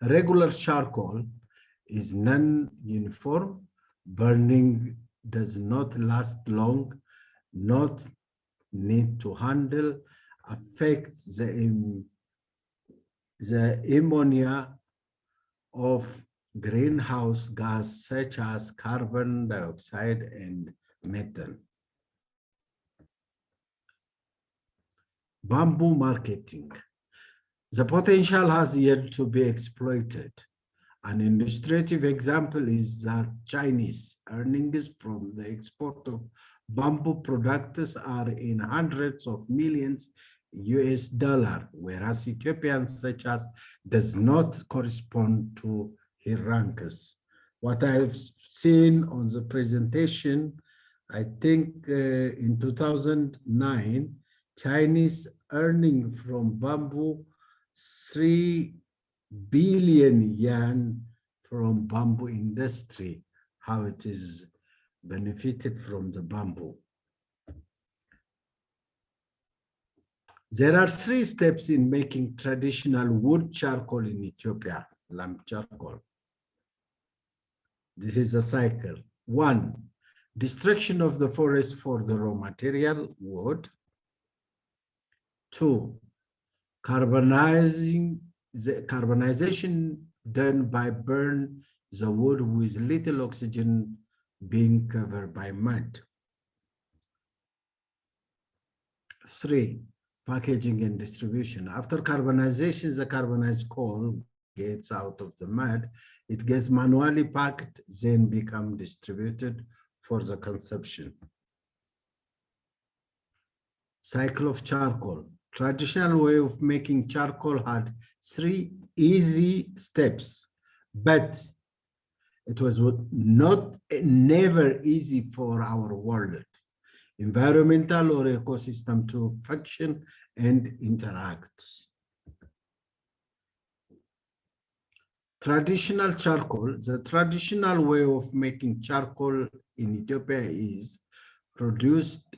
Regular charcoal is non-uniform, burning does not last long, not need to handle, affects the ammonia of greenhouse gas such as carbon dioxide and methane. Bamboo marketing. The potential has yet to be exploited. An illustrative example is that Chinese earnings from the export of bamboo products are in hundreds of millions US dollar, whereas Ethiopian such as does not correspond to her ranks. What I've seen on the presentation, I think in 2009, Chinese earning from bamboo 3 billion yuan from bamboo industry, how it is benefited from the bamboo. There are 3 steps in making traditional wood charcoal in Ethiopia, lamp charcoal. This is a cycle. 1, Destruction of the forest for the raw material, wood. 2, carbonization done by burn the wood with little oxygen being covered by mud. 3, packaging and distribution. After carbonization, the carbonized coal gets out of the mud, it gets manually packed, then become distributed for the consumption. Cycle of charcoal. Traditional way of making charcoal had 3 easy steps, but it was never easy for our world, environmental or ecosystem, to function and interact. Traditional charcoal. The traditional way of making charcoal in Ethiopia is produced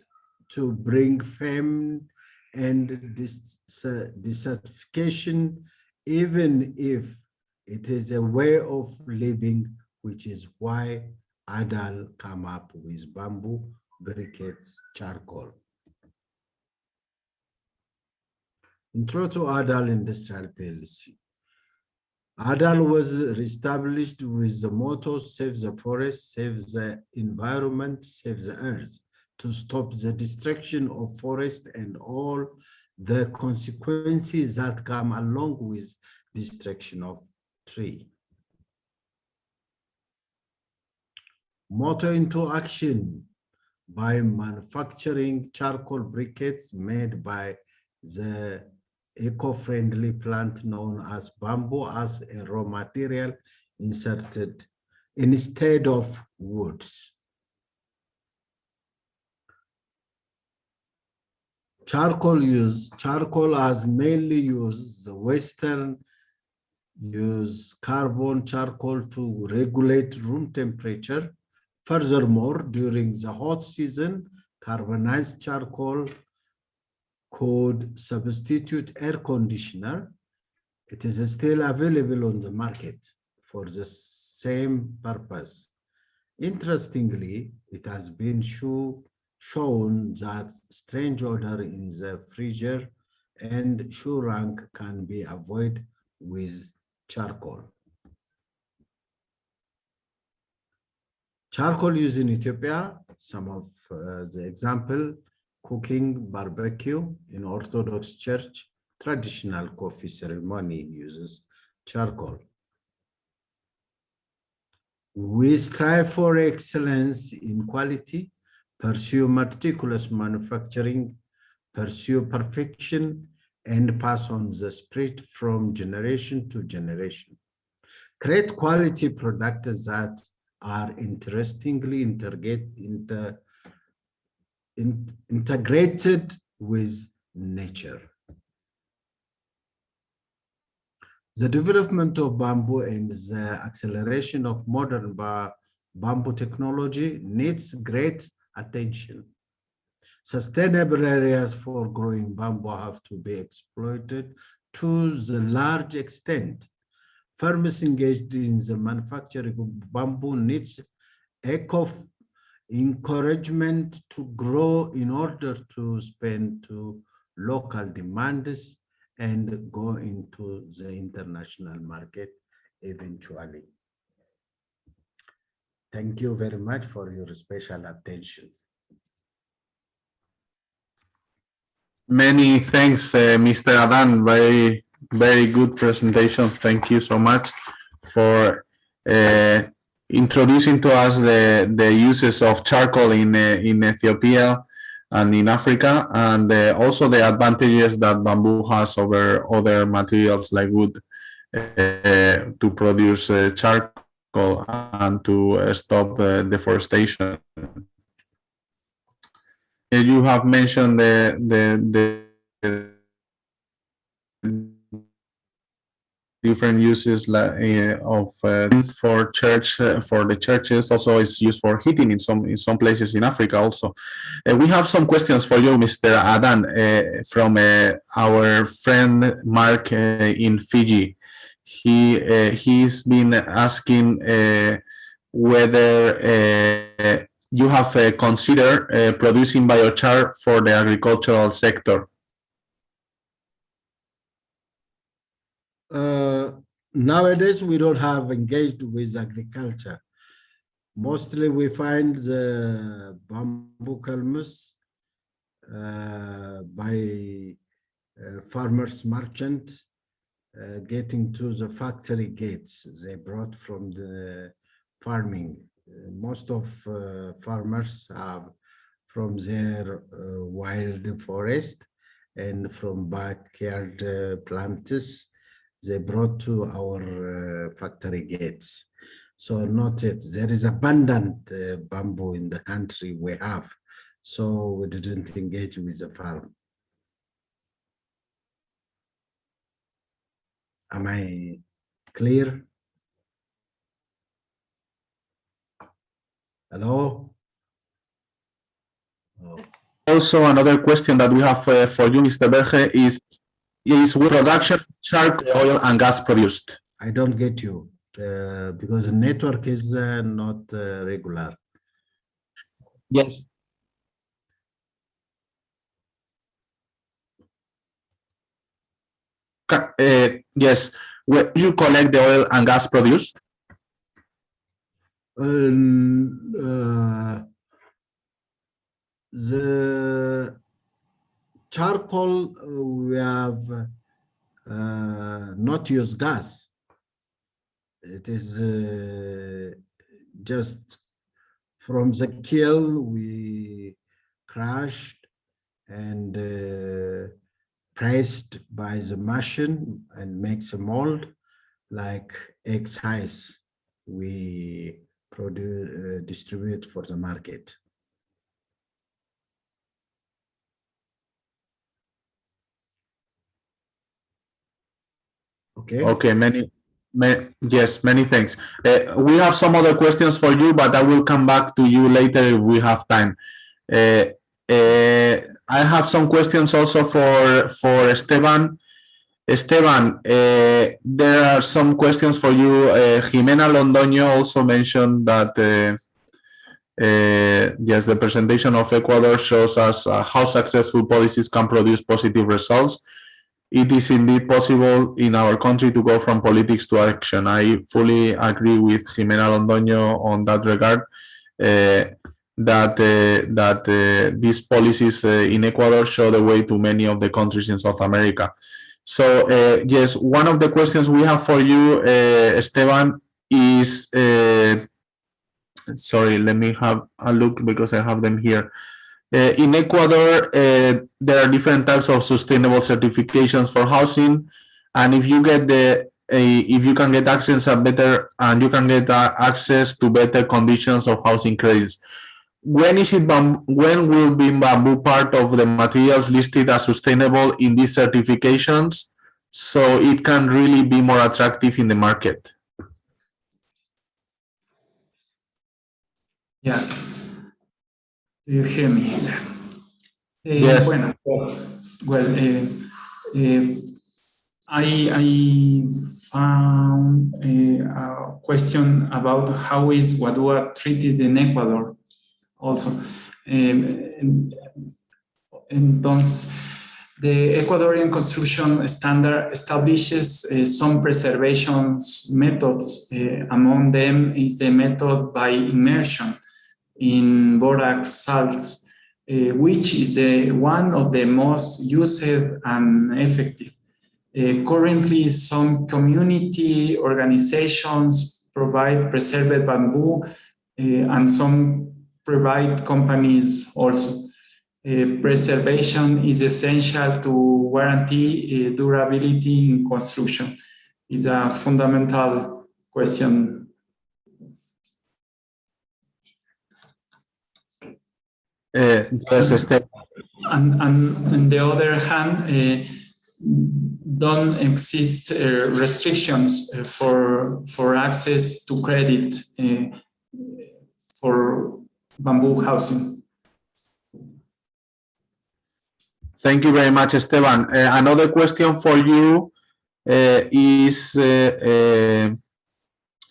to bring fame and desertification, even if it is a way of living, which is why Adal come up with bamboo briquettes charcoal. Intro to Adal Industrial PLC. Adal was reestablished with the motto, save the forest, save the environment, save the earth, to stop the destruction of forest and all the consequences that come along with destruction of tree. Motto into action: by manufacturing charcoal briquettes made by the eco-friendly plant known as bamboo as a raw material instead of woods. Charcoal as mainly used. The Western use carbon charcoal to regulate room temperature. Furthermore, during the hot season, carbonized charcoal could substitute air conditioner. It is still available on the market for the same purpose. Interestingly, it has been shown that strange odor in the freezer and shoe rank can be avoided with charcoal. Charcoal used in Ethiopia, some of the example: cooking, barbecue. In Orthodox Church, traditional coffee ceremony uses charcoal. We strive for excellence in quality, pursue meticulous manufacturing, pursue perfection, and pass on the spirit from generation to generation. Create quality products that are interestingly integrated with nature. The development of bamboo and the acceleration of modern bamboo technology needs great attention. Sustainable areas for growing bamboo have to be exploited to the large extent. Firms engaged in the manufacturing of bamboo needs encouragement to grow in order to spend to local demands and go into the international market eventually. Thank you very much for your special attention. Many thanks, Mr. Rattan. Very good presentation. Thank you so much for introducing to us the uses of charcoal in Ethiopia and in Africa, and also the advantages that bamboo has over other materials like wood to produce charcoal and to stop deforestation. You have mentioned the different uses of for the churches. Also, it's used for heating in some places in Africa. Also, we have some questions for you, Mr. Rattan, from our friend Mark in Fiji. He's been asking whether you have considered producing biochar for the agricultural sector? Nowadays, we don't have engaged with agriculture. Mostly we find the bamboo culmus by farmers merchant getting to the factory gates they brought from the farming. Most of farmers have from their wild forest and from backyard plants they brought to our factory gates. So not yet. There is abundant bamboo in the country we have. So we didn't engage with the farm. Am I clear? Hello? Oh. Also, another question that we have for you, Mr. Berge, is with production charcoal, oil and gas produced? I don't get you because the network is not regular. Yes. Yes. Where you collect the oil and gas produced? The charcoal we have not use gas. It is just from the kiln we crushed and pressed by the machine and makes a mold like egg size we produce distribute for the market. Okay. Okay, yes, many thanks. We have some other questions for you, but I will come back to you later if we have time. I have some questions also for Esteban. Esteban, there are some questions for you. Jimena Londoño also mentioned that yes, the presentation of Ecuador shows us how successful policies can produce positive results. It is indeed possible in our country to go from politics to action. I fully agree with Jimena Londoño on that regard, that these policies in Ecuador show the way to many of the countries in South America. So, yes, one of the questions we have for you, Esteban, is, sorry, let me have a look because I have them here. In Ecuador, there are different types of sustainable certifications for housing, and if you get if you can get access to better conditions of housing credits, when will be bamboo part of the materials listed as sustainable in these certifications, so it can really be more attractive in the market? Yes. Do you hear me? Yes. Well, I found a question about how is Wadua treated in Ecuador also. Entonces, the Ecuadorian construction standard establishes some preservation methods. Among them is the method by immersion in borax salts, which is one of the most used and effective. Currently, some community organizations provide preserved bamboo, and some private companies also. Preservation is essential to guarantee durability in construction. It's a fundamental question. Yes, and on the other hand, don't exist restrictions for access to credit for bamboo housing. Thank you very much, Esteban. Another question for you is,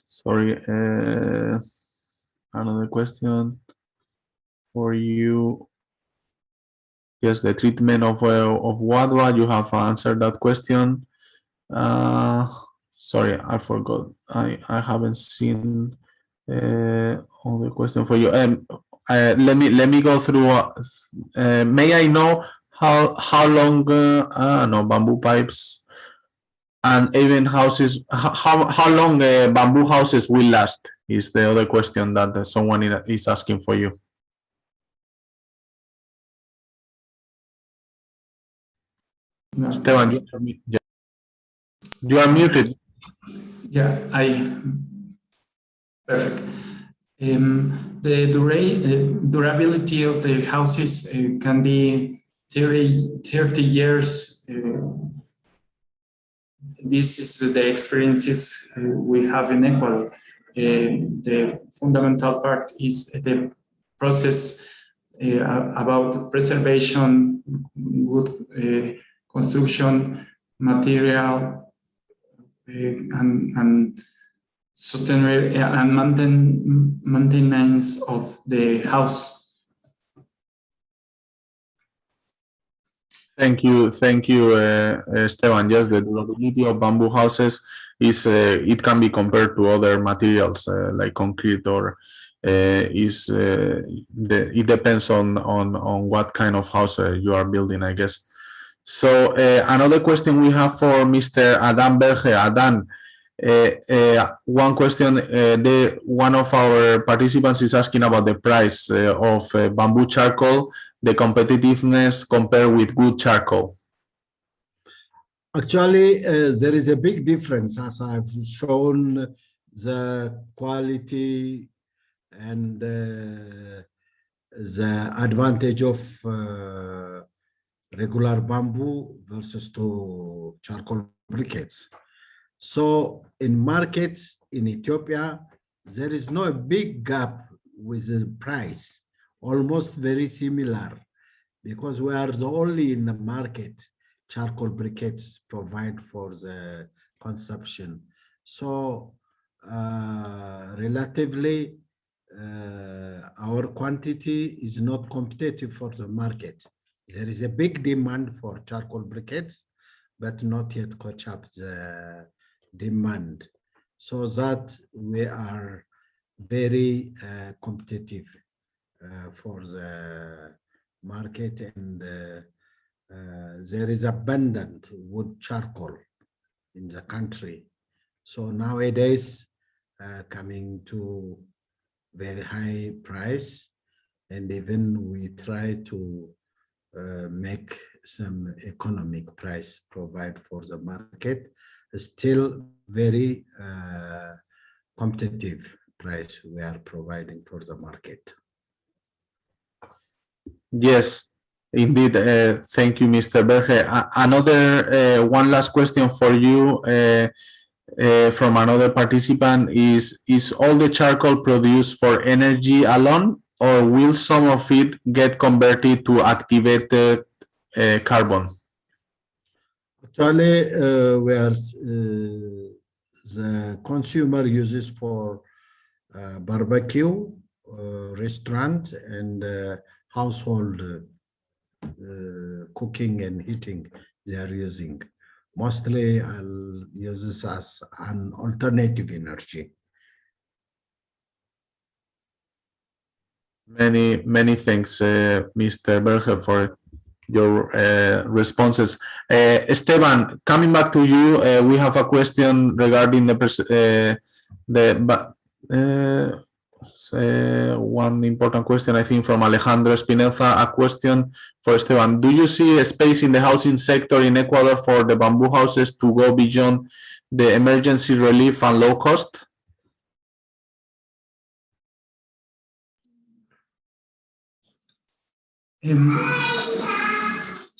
sorry, another question. for you. Yes, the treatment of wadwa. You have answered that question. Sorry, I forgot. I haven't seen all the question for you. Let me go through. May I know how long? No, bamboo pipes and even houses. How long bamboo houses will last? Is the other question that someone is asking for you. No. Esteban, you are muted. Yeah, perfect. The durability of the houses can be 30 years. This is the experiences we have in Ecuador. The fundamental part is the process about preservation, good construction, material, and sustainable and maintenance of the house. Thank you, Esteban. Yes, the durability of bamboo houses is it can be compared to other materials like concrete, or it depends on what kind of house you are building, I guess. So another question we have for Mr. Rattan Berge. Rattan, one question. One of our participants is asking about the price of bamboo charcoal, the competitiveness compared with wood charcoal. Actually, there is a big difference, as I've shown the quality and the advantage of regular bamboo versus to charcoal briquettes. So in markets in Ethiopia, there is no big gap with the price, almost very similar, because we are the only in the market charcoal briquettes provide for the consumption. So relatively, our quantity is not competitive for the market. There is a big demand for charcoal briquettes, but not yet catch up the demand, so that we are very competitive for the market, and there is abundant wood charcoal in the country. So nowadays, coming to very high price, and even we try to make some economic price provide for the market, still very competitive price we are providing for the market. Yes, indeed. Thank you, Mr. Berge. Another one last question for you from another participant is all the charcoal produced for energy alone, or will some of it get converted to activated carbon? Actually, where the consumer uses for barbecue, restaurant, and household cooking and heating, they are using. Mostly, I'll use this as an alternative energy. Many thanks, Mr. Berge, for your responses. Esteban, coming back to you, we have a question regarding one important question, I think, from Alejandro Espinoza. A question for Esteban: do you see a space in the housing sector in Ecuador for the bamboo houses to go beyond the emergency relief and low cost?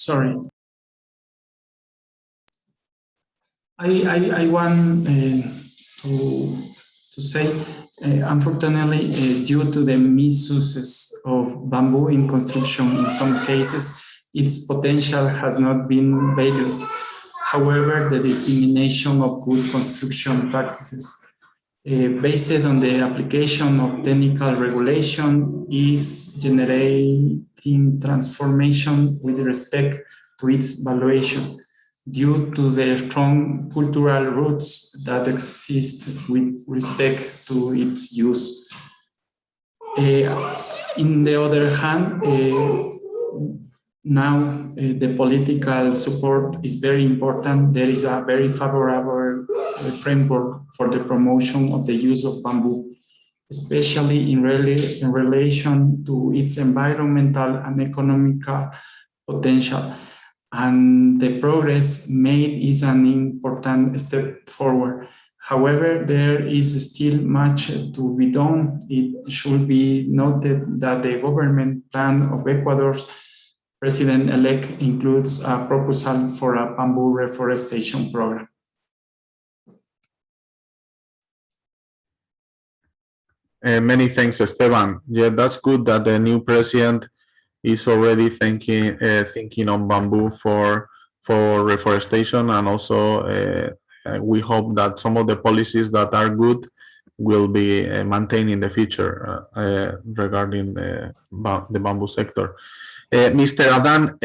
Sorry. I want to say, unfortunately, due to the misuses of bamboo in construction, in some cases, its potential has not been valued. However, the dissemination of good construction practices based on the application of technical regulation, is generating transformation with respect to its valuation due to the strong cultural roots that exist with respect to its use. In the other hand, now the political support is very important. There is a very favorable framework for the promotion of the use of bamboo, especially in relation to its environmental and economical potential. And the progress made is an important step forward. However, there is still much to be done. It should be noted that the government plan of Ecuador's president-elect includes a proposal for a bamboo reforestation program. Many thanks, Esteban. Yeah, that's good that the new president is already thinking on bamboo for reforestation, and also we hope that some of the policies that are good will be maintained in the future regarding the bamboo sector. Mr. Rattan,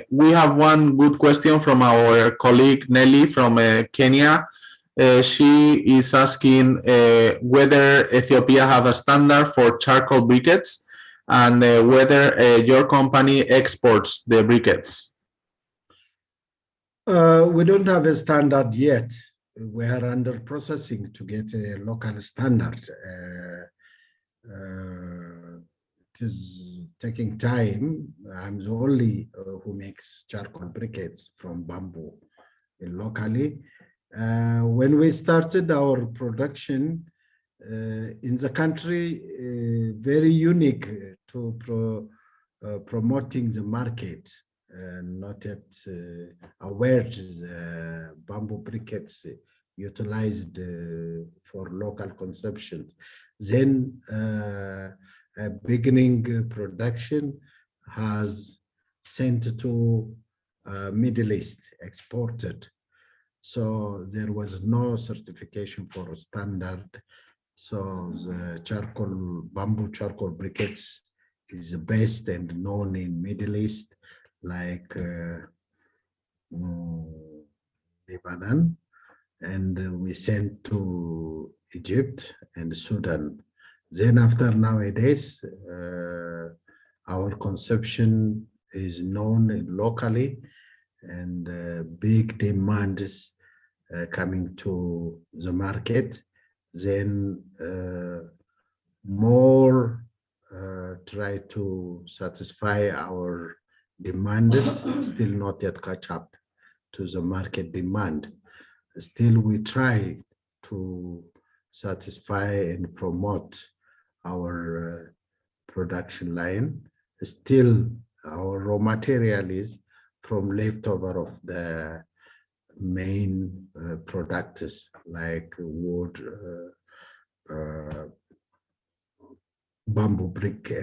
we have one good question from our colleague Nelly from Kenya. She is asking whether Ethiopia have a standard for charcoal briquettes, and whether your company exports the briquettes. We don't have a standard yet. We are under processing to get a local standard. It is taking time. I'm the only who makes charcoal briquettes from bamboo locally. When we started our production in the country, very unique to promoting the market, not yet aware the bamboo briquettes utilized for local consumption. Then beginning production has sent to Middle East, exported. So there was no certification for a standard. So the bamboo charcoal briquettes is the best and known in Middle East, like Lebanon, and we sent to Egypt and Sudan. Then after nowadays, our consumption is known locally, and big demand is coming to the market. Then more try to satisfy our demands, still not yet catch up to the market demand. Still we try to satisfy and promote our production line. Still our raw material is from leftover of the main products like wood, bamboo brick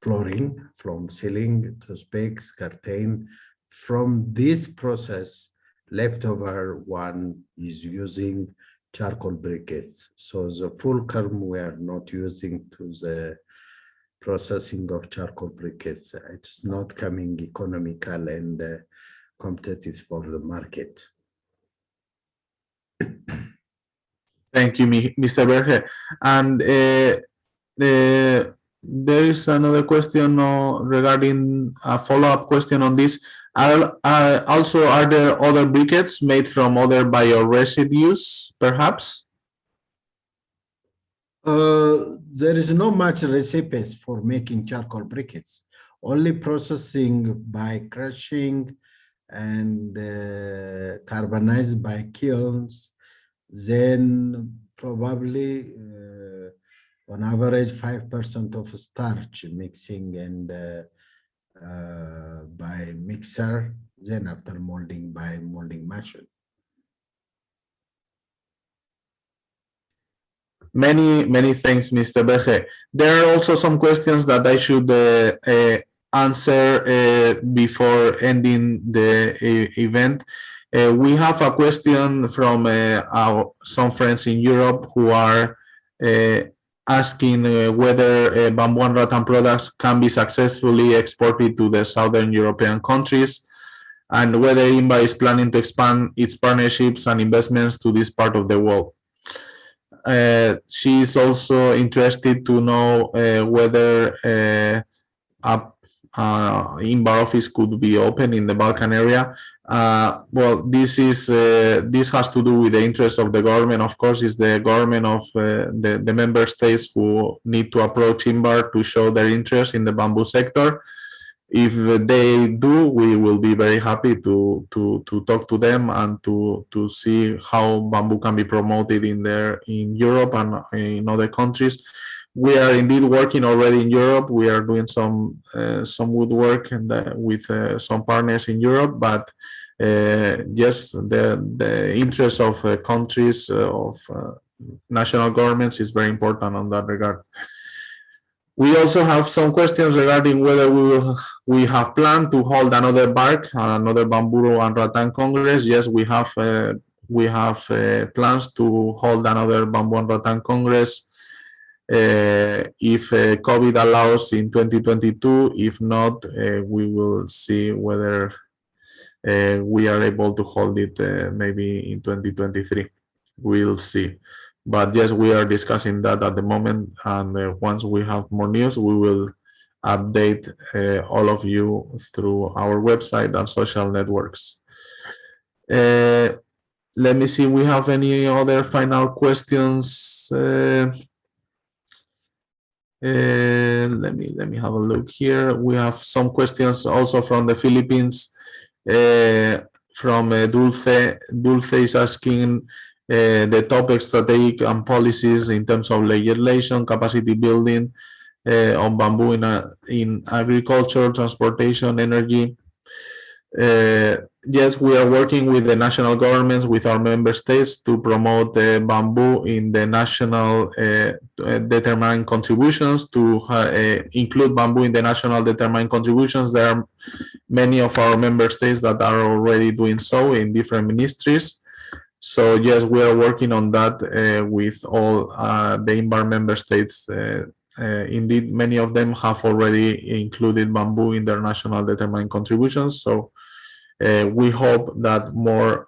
flooring, from ceiling to specs, curtain. From this process, leftover one is using charcoal briquettes. So the full term we are not using to the processing of charcoal briquettes. It's not coming economical and competitive for the market. Thank you, Mr. Berge. And there is another question regarding a follow-up question on this. Also, are there other briquettes made from other bioresidues, perhaps? There is no much recipes for making charcoal briquettes, only processing by crushing and carbonized by kilns. Then probably on average 5% of starch mixing and by mixer, then after molding by molding machine. Many thanks, Mr. Berge. There are also some questions that I should answer before ending the event. We have a question from some friends in Europe who are asking whether bamboo and rattan products can be successfully exported to the southern European countries, and whether INBAR is planning to expand its partnerships and investments to this part of the world. She is also interested to know whether INBAR office could be open in the Balkan area. Well, this has to do with the interest of the government. Of course, it's the government of the member states who need to approach INBAR to show their interest in the bamboo sector. If they do, we will be very happy to talk to them and to see how bamboo can be promoted in Europe and in other countries. We are indeed working already in Europe. We are doing some good work with some partners in Europe, but yes, the interest of countries of national governments is very important on that regard. We also have some questions regarding whether we have planned to hold another Berge, another Bamboo and Rattan Congress. Yes, we have plans to hold another Bamboo and Rattan Congress if COVID allows in 2022. If not, we will see whether we are able to hold it maybe in 2023. We'll see. But yes, we are discussing that at the moment, and once we have more news, we will update all of you through our website and social networks. Let me see, we have any other final questions? Let me have a look here. We have some questions also from the Philippines. From Dulce. Dulce is asking the topic strategic and policies in terms of legislation, capacity building on bamboo in agriculture, transportation, energy. Yes, we are working with the national governments, with our member states, to promote bamboo in the national determined contributions, to include bamboo in the national determined contributions. There are many of our member states that are already doing so in different ministries. So yes, we are working on that with all the INBAR member states. Indeed, many of them have already included bamboo in their national determined contributions. So we hope that more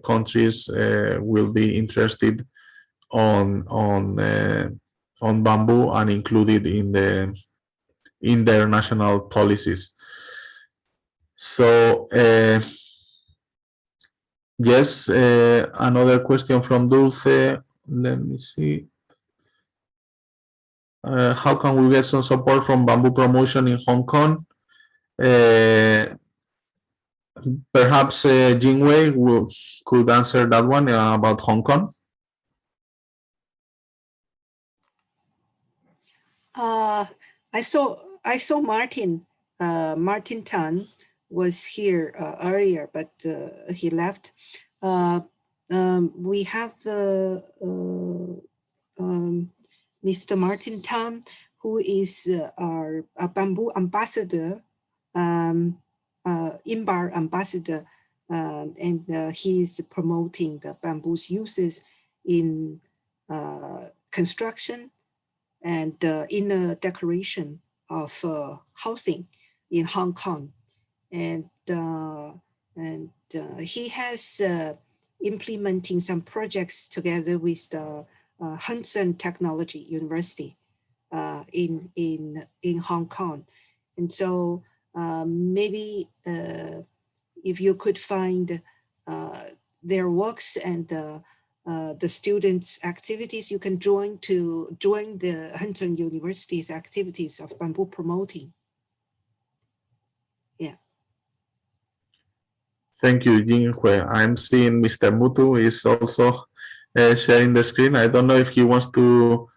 countries will be interested on bamboo and include it in their national policies. So yes, another question from Dulce. Let me see. How can we get some support from bamboo promotion in Hong Kong? Perhaps Jingwei could answer that one about Hong Kong. I saw Martin Tan was here earlier, but he left. We have Mr. Martin Tan, who is our bamboo ambassador, INBAR ambassador, and he is promoting the bamboo's uses in construction and in the decoration of housing in Hong Kong. And he has implementing some projects together with the Hudson Technology University in Hong Kong. And so maybe if you could find their works and the students' activities, you can join the Hudson University's activities of bamboo promoting. Yeah. Thank you, Jinghui. I'm seeing Mr. Mutu is also sharing the screen. I don't know if he wants to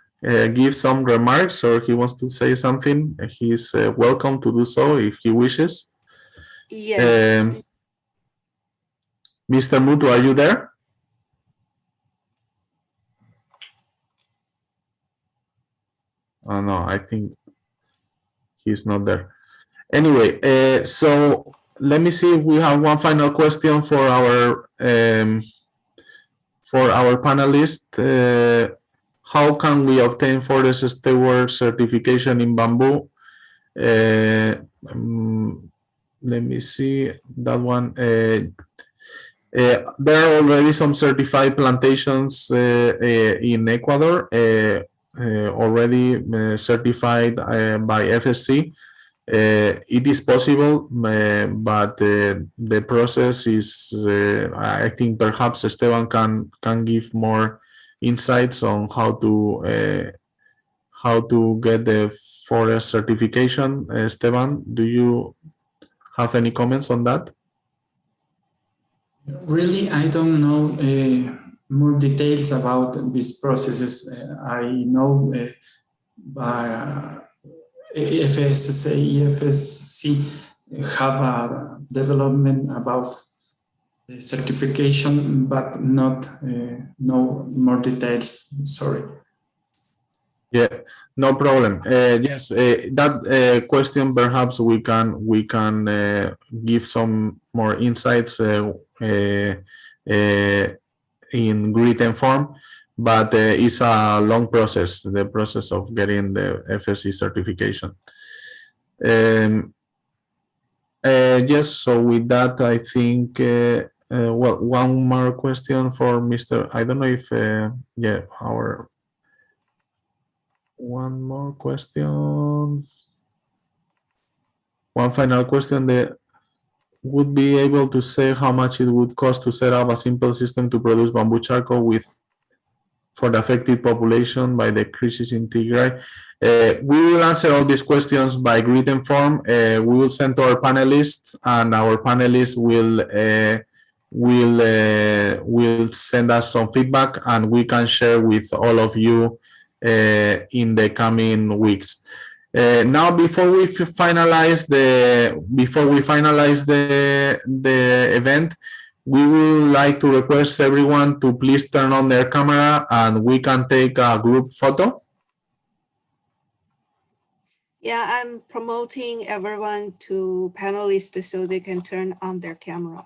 give some remarks or he wants to say something. He's welcome to do so if he wishes. Yes. Mr. Mutu, are you there? Oh no, I think he's not there. Anyway, so let me see if we have one final question for our panelists. How can we obtain forest steward certification in bamboo? Let me see that one. There are already some certified plantations in Ecuador, already certified by FSC. It is possible, but the process is, I think perhaps Esteban can give more insights on how to get the forest certification. Esteban, do you have any comments on that? Really, I don't know more details about these processes. I know EFSC have a development about the certification, but not no more details. Sorry. Yeah, no problem. Yes, that question perhaps we can give some more insights in written form, but it's a long process, the process of getting the FSC certification. Yes, so with that, I think, well, one more question for Mr. I don't know if, yeah, one more question. One final question. Would be able to say how much it would cost to set up a simple system to produce bamboo charcoal for the affected population by the crisis in Tigray? We will answer all these questions by written form. We will send to our panelists, and our panelists will send us some feedback, and we can share with all of you in the coming weeks. Now, before we finalize the event, we would like to request everyone to please turn on their camera, and we can take a group photo. Yeah, I'm promoting everyone to panelists so they can turn on their camera.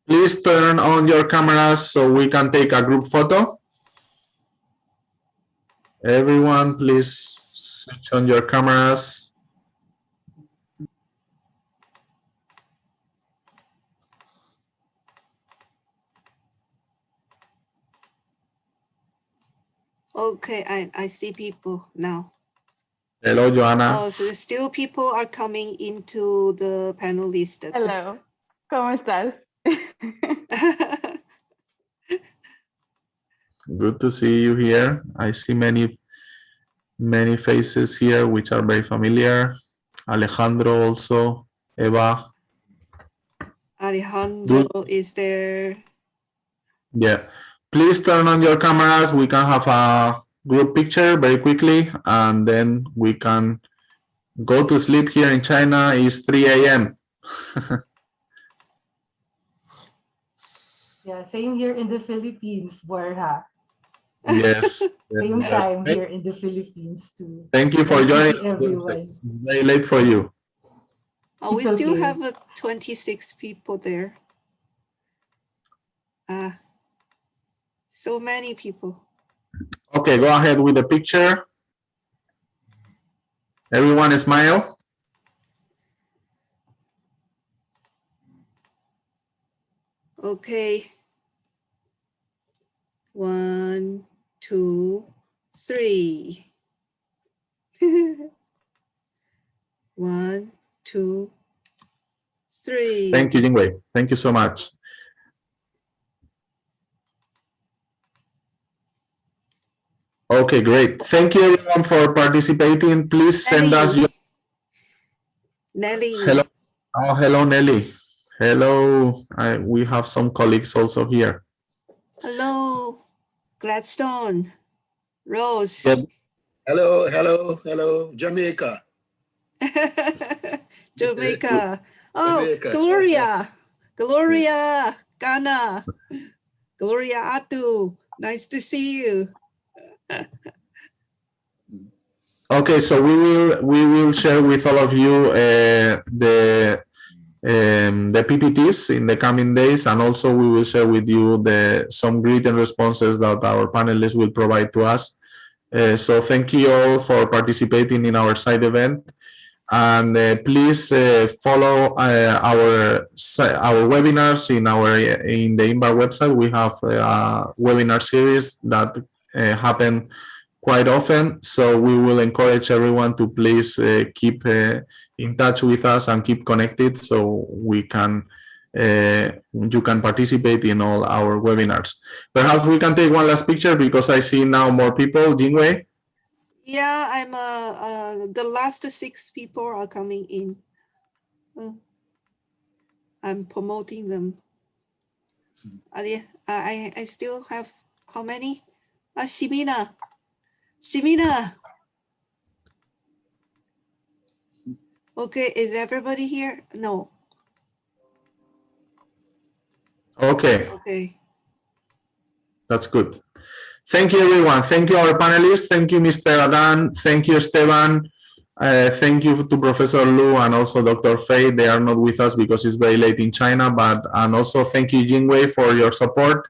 Please turn on your cameras so we can take a group photo. Everyone, please switch on your cameras. Okay, I see people now. Hello, Joanna. Oh, so still people are coming into the panelist. Hello, ¿cómo estás? Good to see you here. I see many faces here which are very familiar. Alejandro also, Eva. Alejandro is there. Yeah. Please turn on your cameras. We can have a group picture very quickly, and then we can go to sleep. Here in China is 3 a.m. Yeah, same here in the Philippines, Borja. Yes. Same Yes. time here in the Philippines too. Thank you for Nice to joining. see everyone. It's very late for you. Oh, we It's still okay. have 26 people there. So many people. Okay, go ahead with the picture. Everyone smile. Okay. 1, 2, 3. 1, 2, 3. Thank you, Jingwei. Thank you so much. Okay, great. Thank you everyone for participating. Please send us your... Nelly. Hello. Oh, hello, Nelly. Hello. We have some colleagues also here. Hello, Gladstone. Rose. Yeah. Hello, hello, hello, Jamaica. Jamaica. Oh, Jamaica. Gloria. Gloria. Ghana. Gloria Atu. Nice to see you. Okay, so we will share with all of you the PPTs in the coming days, and also we will share with you some written responses that our panelists will provide to us. So thank you all for participating in our side event, and please follow our webinars in the INBAR website. We have a webinar series that happen quite often, so we will encourage everyone to please keep in touch with us and keep connected, so we can you can participate in all our webinars. Perhaps we can take one last picture because I see now more people. Jingwei? Yeah, I'm the last 6 people are coming in. I'm promoting them. I still have how many? Shimina. Okay, is everybody here? No. Okay. Okay. That's good. Thank you, everyone. Thank you, our panelists. Thank you, Mr. Rattan. Thank you, Esteban. Thank you to Professor Lu and also Dr. Fei. They are not with us because it's very late in China, and also thank you, Jingwei, for your support.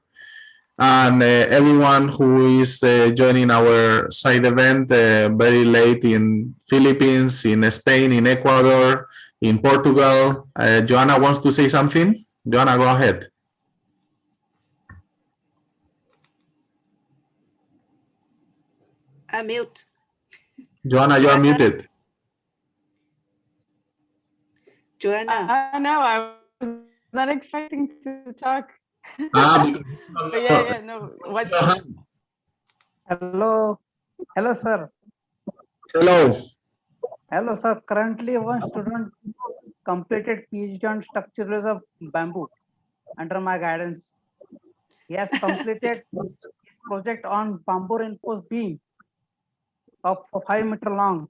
And everyone who is joining our side event very late in Philippines, in Spain, in Ecuador, in Portugal. Joanna wants to say something. Joanna, go ahead. Mute. Joanna, you are muted. Joanna. No, I was not expecting to talk. But yeah, no. What? Hello, sir. Hello, sir. Currently, one student completed PhD on structures of bamboo under my guidance. He has completed his project on bamboo reinforced beam of 5 meters long.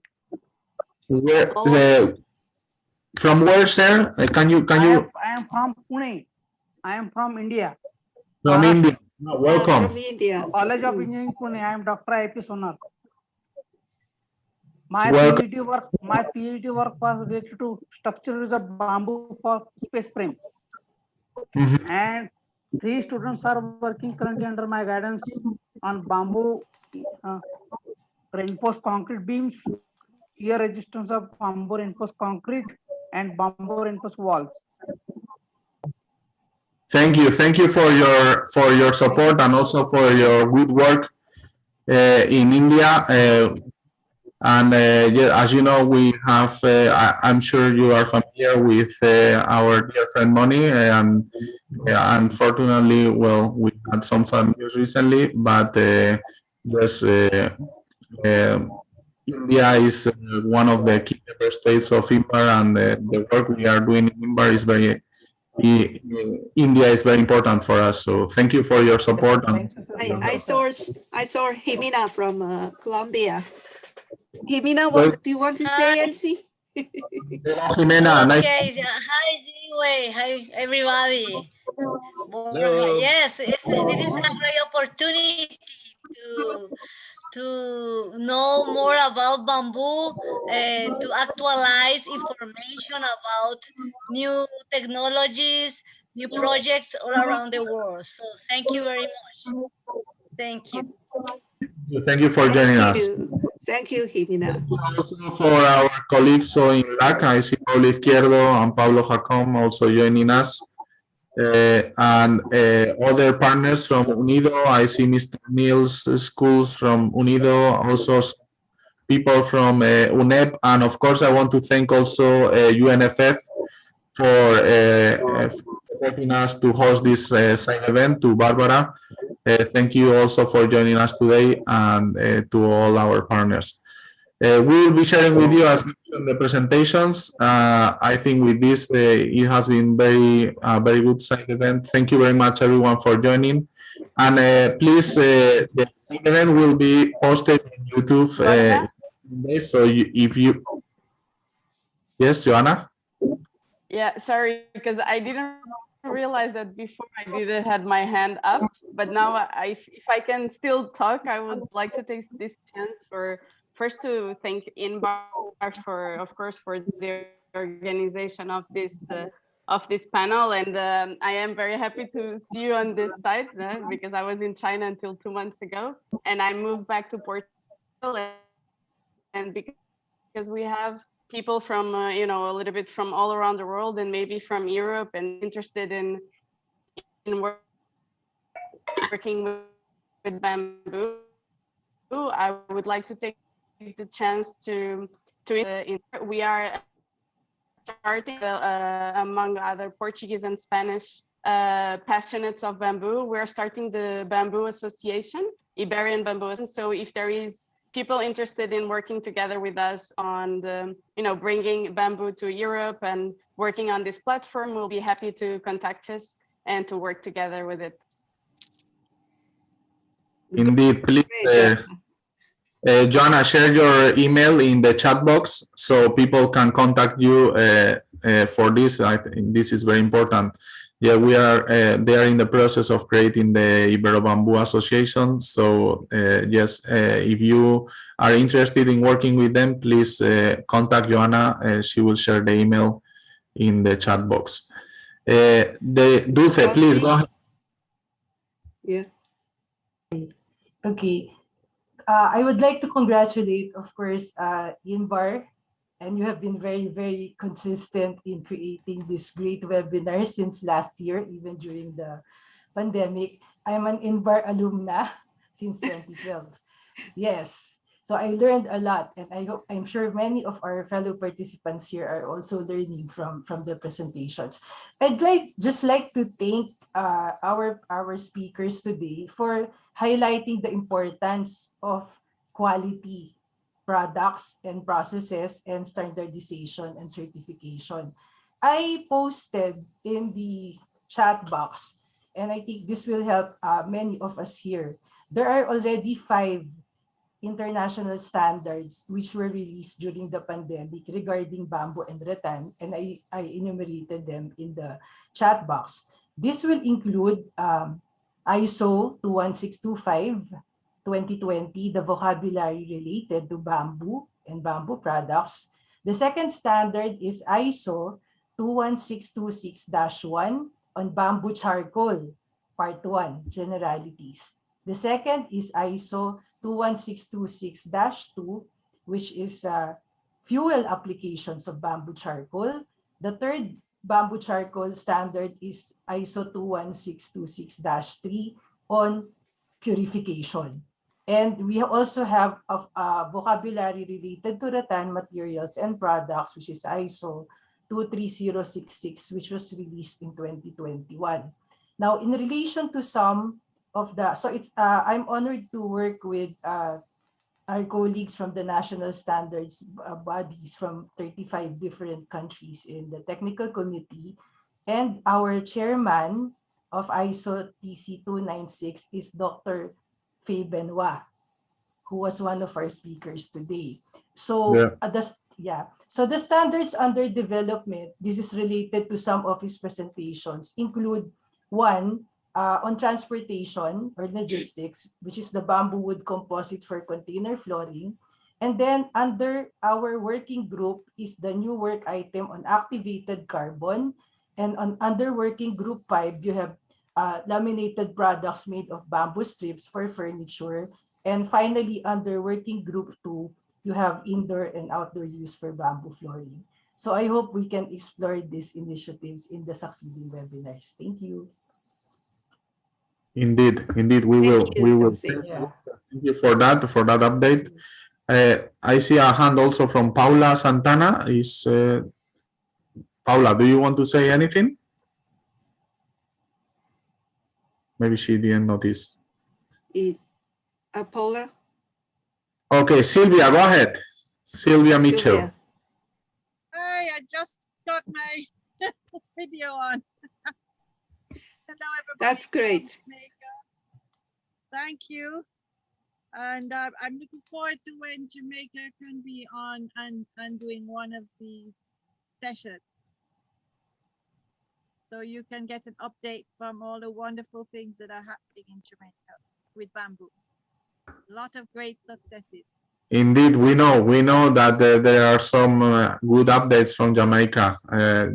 From where, sir? Can you? I am from Pune. I am from India. From India. Welcome. From India. College of Engineering, Pune. I am Dr. I.P. Sonar. My Welcome. PhD work was related to structures of bamboo for space frame. And 3 students are working currently under my guidance on bamboo reinforced concrete beams, shear resistance of bamboo reinforced concrete, and bamboo reinforced walls. Thank you for your support and also for your good work in India. Yeah, as you know, we have. I'm sure you are familiar with our dear friend Moni, and unfortunately, well, we had some news recently, but yes, India is one of the key member states of INBAR, and the work we are doing in INBAR is India is very important for us. So thank you for your support. I saw Jimena from Colombia. Jimena, what do you want to say, Elsie? Jimena, nice. Okay, hi Jingwei, hi everybody. Yes, it is a great opportunity to know more about bamboo and to actualize information about new technologies, new projects all around the world. So thank you very much. Thank you. Thank you for joining us. Thank you, Jimena. Also for our colleagues in LAC, I see Pablo Izquierdo and Pablo Jacom also joining us. And other partners from UNIDO, I see Mr. Niels Schools from UNIDO, also people from UNEP, and of course I want to thank also UNFF for supporting us to host this side event, to Barbara. Thank you also for joining us today, and to all our partners. We will be sharing with you, as mentioned, the presentations. I think with this, it has been very good side event. Thank you very much, everyone, for joining. And please, the side event will be posted on YouTube. So if you, yes, Joanna. Yeah, sorry, because I didn't realize that before I didn't had my hand up, But now, if I can still talk, I would like to take this chance for first to thank INBAR for, of course, for the organization of this panel, and I am very happy to see you on this side because I was in China until 2 months ago, and I moved back to Portugal, and because we have people from a little bit from all around the world and maybe from Europe and interested in working with bamboo, I would like to take the chance to we are starting among other Portuguese and Spanish passionates of bamboo. We're starting the Bamboo Association, Iberian Bamboo. So if there is people interested in working together with us on the, bringing bamboo to Europe and working on this platform, we'll be happy to contact us and to work together with it. Indeed, please, Joanna, share your email in the chat box so people can contact you for this. I think this is very important. Yeah, they are in the process of creating the Ibero Bamboo Association. So yes, if you are interested in working with them, please contact Joanna. She will share the email in the chat box. Dulce, please go ahead. Yeah. Okay. I would like to congratulate, of course, INBAR, and you have been very, very consistent in creating this great webinar since last year, even during the pandemic. I'm an INBAR alumna since 2012. Yes. So I learned a lot, and I'm sure many of our fellow participants here are also learning from the presentations. I'd just like to thank our speakers today for highlighting the importance of quality products and processes and standardization and certification. I posted in the chat box, and I think this will help many of us here. There are already 5 international standards which were released during the pandemic regarding bamboo and rattan, and I enumerated them in the chat box. This will include ISO 21625 2020, the vocabulary related to bamboo and bamboo products. The second standard is ISO 21626-1 on bamboo charcoal, part 1, generalities. The second is ISO 21626-2, which is fuel applications of bamboo charcoal. The third bamboo charcoal standard is ISO 21626-3 on purification. And we also have a vocabulary related to rattan materials and products, which is ISO 23066, which was released in 2021. Now, in relation to some of the, so it's I'm honored to work with our colleagues from the national standards bodies from 35 different countries in the technical committee, and our chairman of ISO TC 296 is Dr. Faye Benoit, who was one of our speakers today. So so the standards under development, this is related to some of his presentations, include one, on transportation or logistics, which is the bamboo wood composite for container flooring. And then under our working group is the new work item on activated carbon. And under working group 5, you have laminated products made of bamboo strips for furniture. And finally, under working group 2, you have indoor and outdoor use for bamboo flooring. So I hope we can explore these initiatives in the succeeding webinars. Thank you. Indeed, we will. Thank you for that update. I see a hand also from Paula Santana. Paula, do you want to say anything? Maybe she didn't notice. Paula? Okay, Sylvia, go ahead. Sylvia Mitchell. Hi, I just got my video on. Hello, everybody. That's great. Thank you. And I'm looking forward to when Jamaica can be on and doing one of these sessions. so you can get an update from all the wonderful things that are happening in Jamaica with bamboo. A lot of great successes. Indeed, we know that there are some good updates from Jamaica.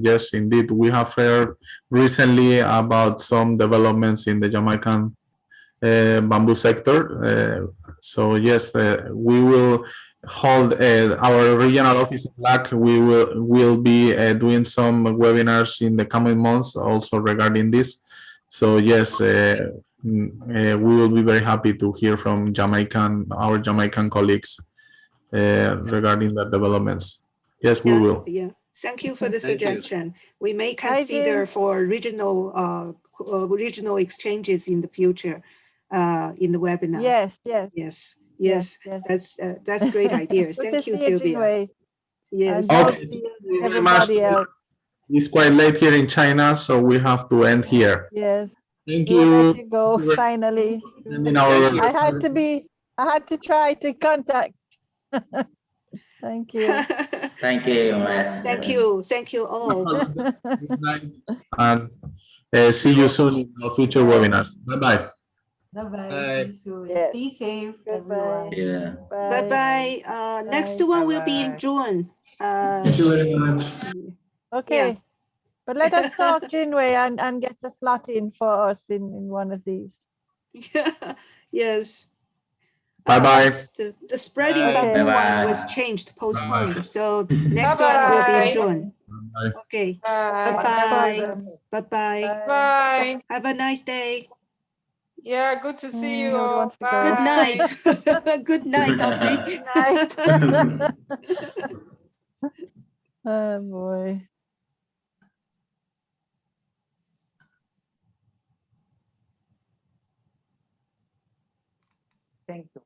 Yes, indeed, we have heard recently about some developments in the Jamaican bamboo sector. So yes, we will hold our regional office in Black. We will be doing some webinars in the coming months also regarding this. So yes, we will be very happy to hear from our Jamaican colleagues regarding the developments. Yes, we will. Yeah. Thank you for the Thank you. suggestion. We may Hi, consider Jane. for regional exchanges in the future in the webinar. Yes. Yes. That's great ideas. Good Thank to you, see you, Sylvia. Jinwei. Yes. And Okay. see Thank you very everybody much. else. It's quite late here in China, so we have to end here. Yes. Thank We'll let you. you go finally. In our Thank you. I had to try to contact. Thank you. Thank you, Mas. Thank you all. Good night, and see you soon in our future webinars. Bye-bye. Bye-bye. Bye. See you soon. Yes. Stay safe, Goodbye. everyone. Yeah. Bye-bye. Next one will be in Bye-bye. June. Thank you very much. Okay. But let us talk, Jinwei, and get a slot in for us in one of these. Yes. Bye-bye. The spreading Bye. bamboo one Bye-bye. was changed, postponed. Bye. So next one will be in Bye-bye. June. Bye. Okay. Bye. Bye-bye. Bye-bye. Bye. Have a nice day. Yeah, good to see you Nobody all. wants to go. Good Bye. night. Good night, Nasi. Good night. Oh boy. Thank you.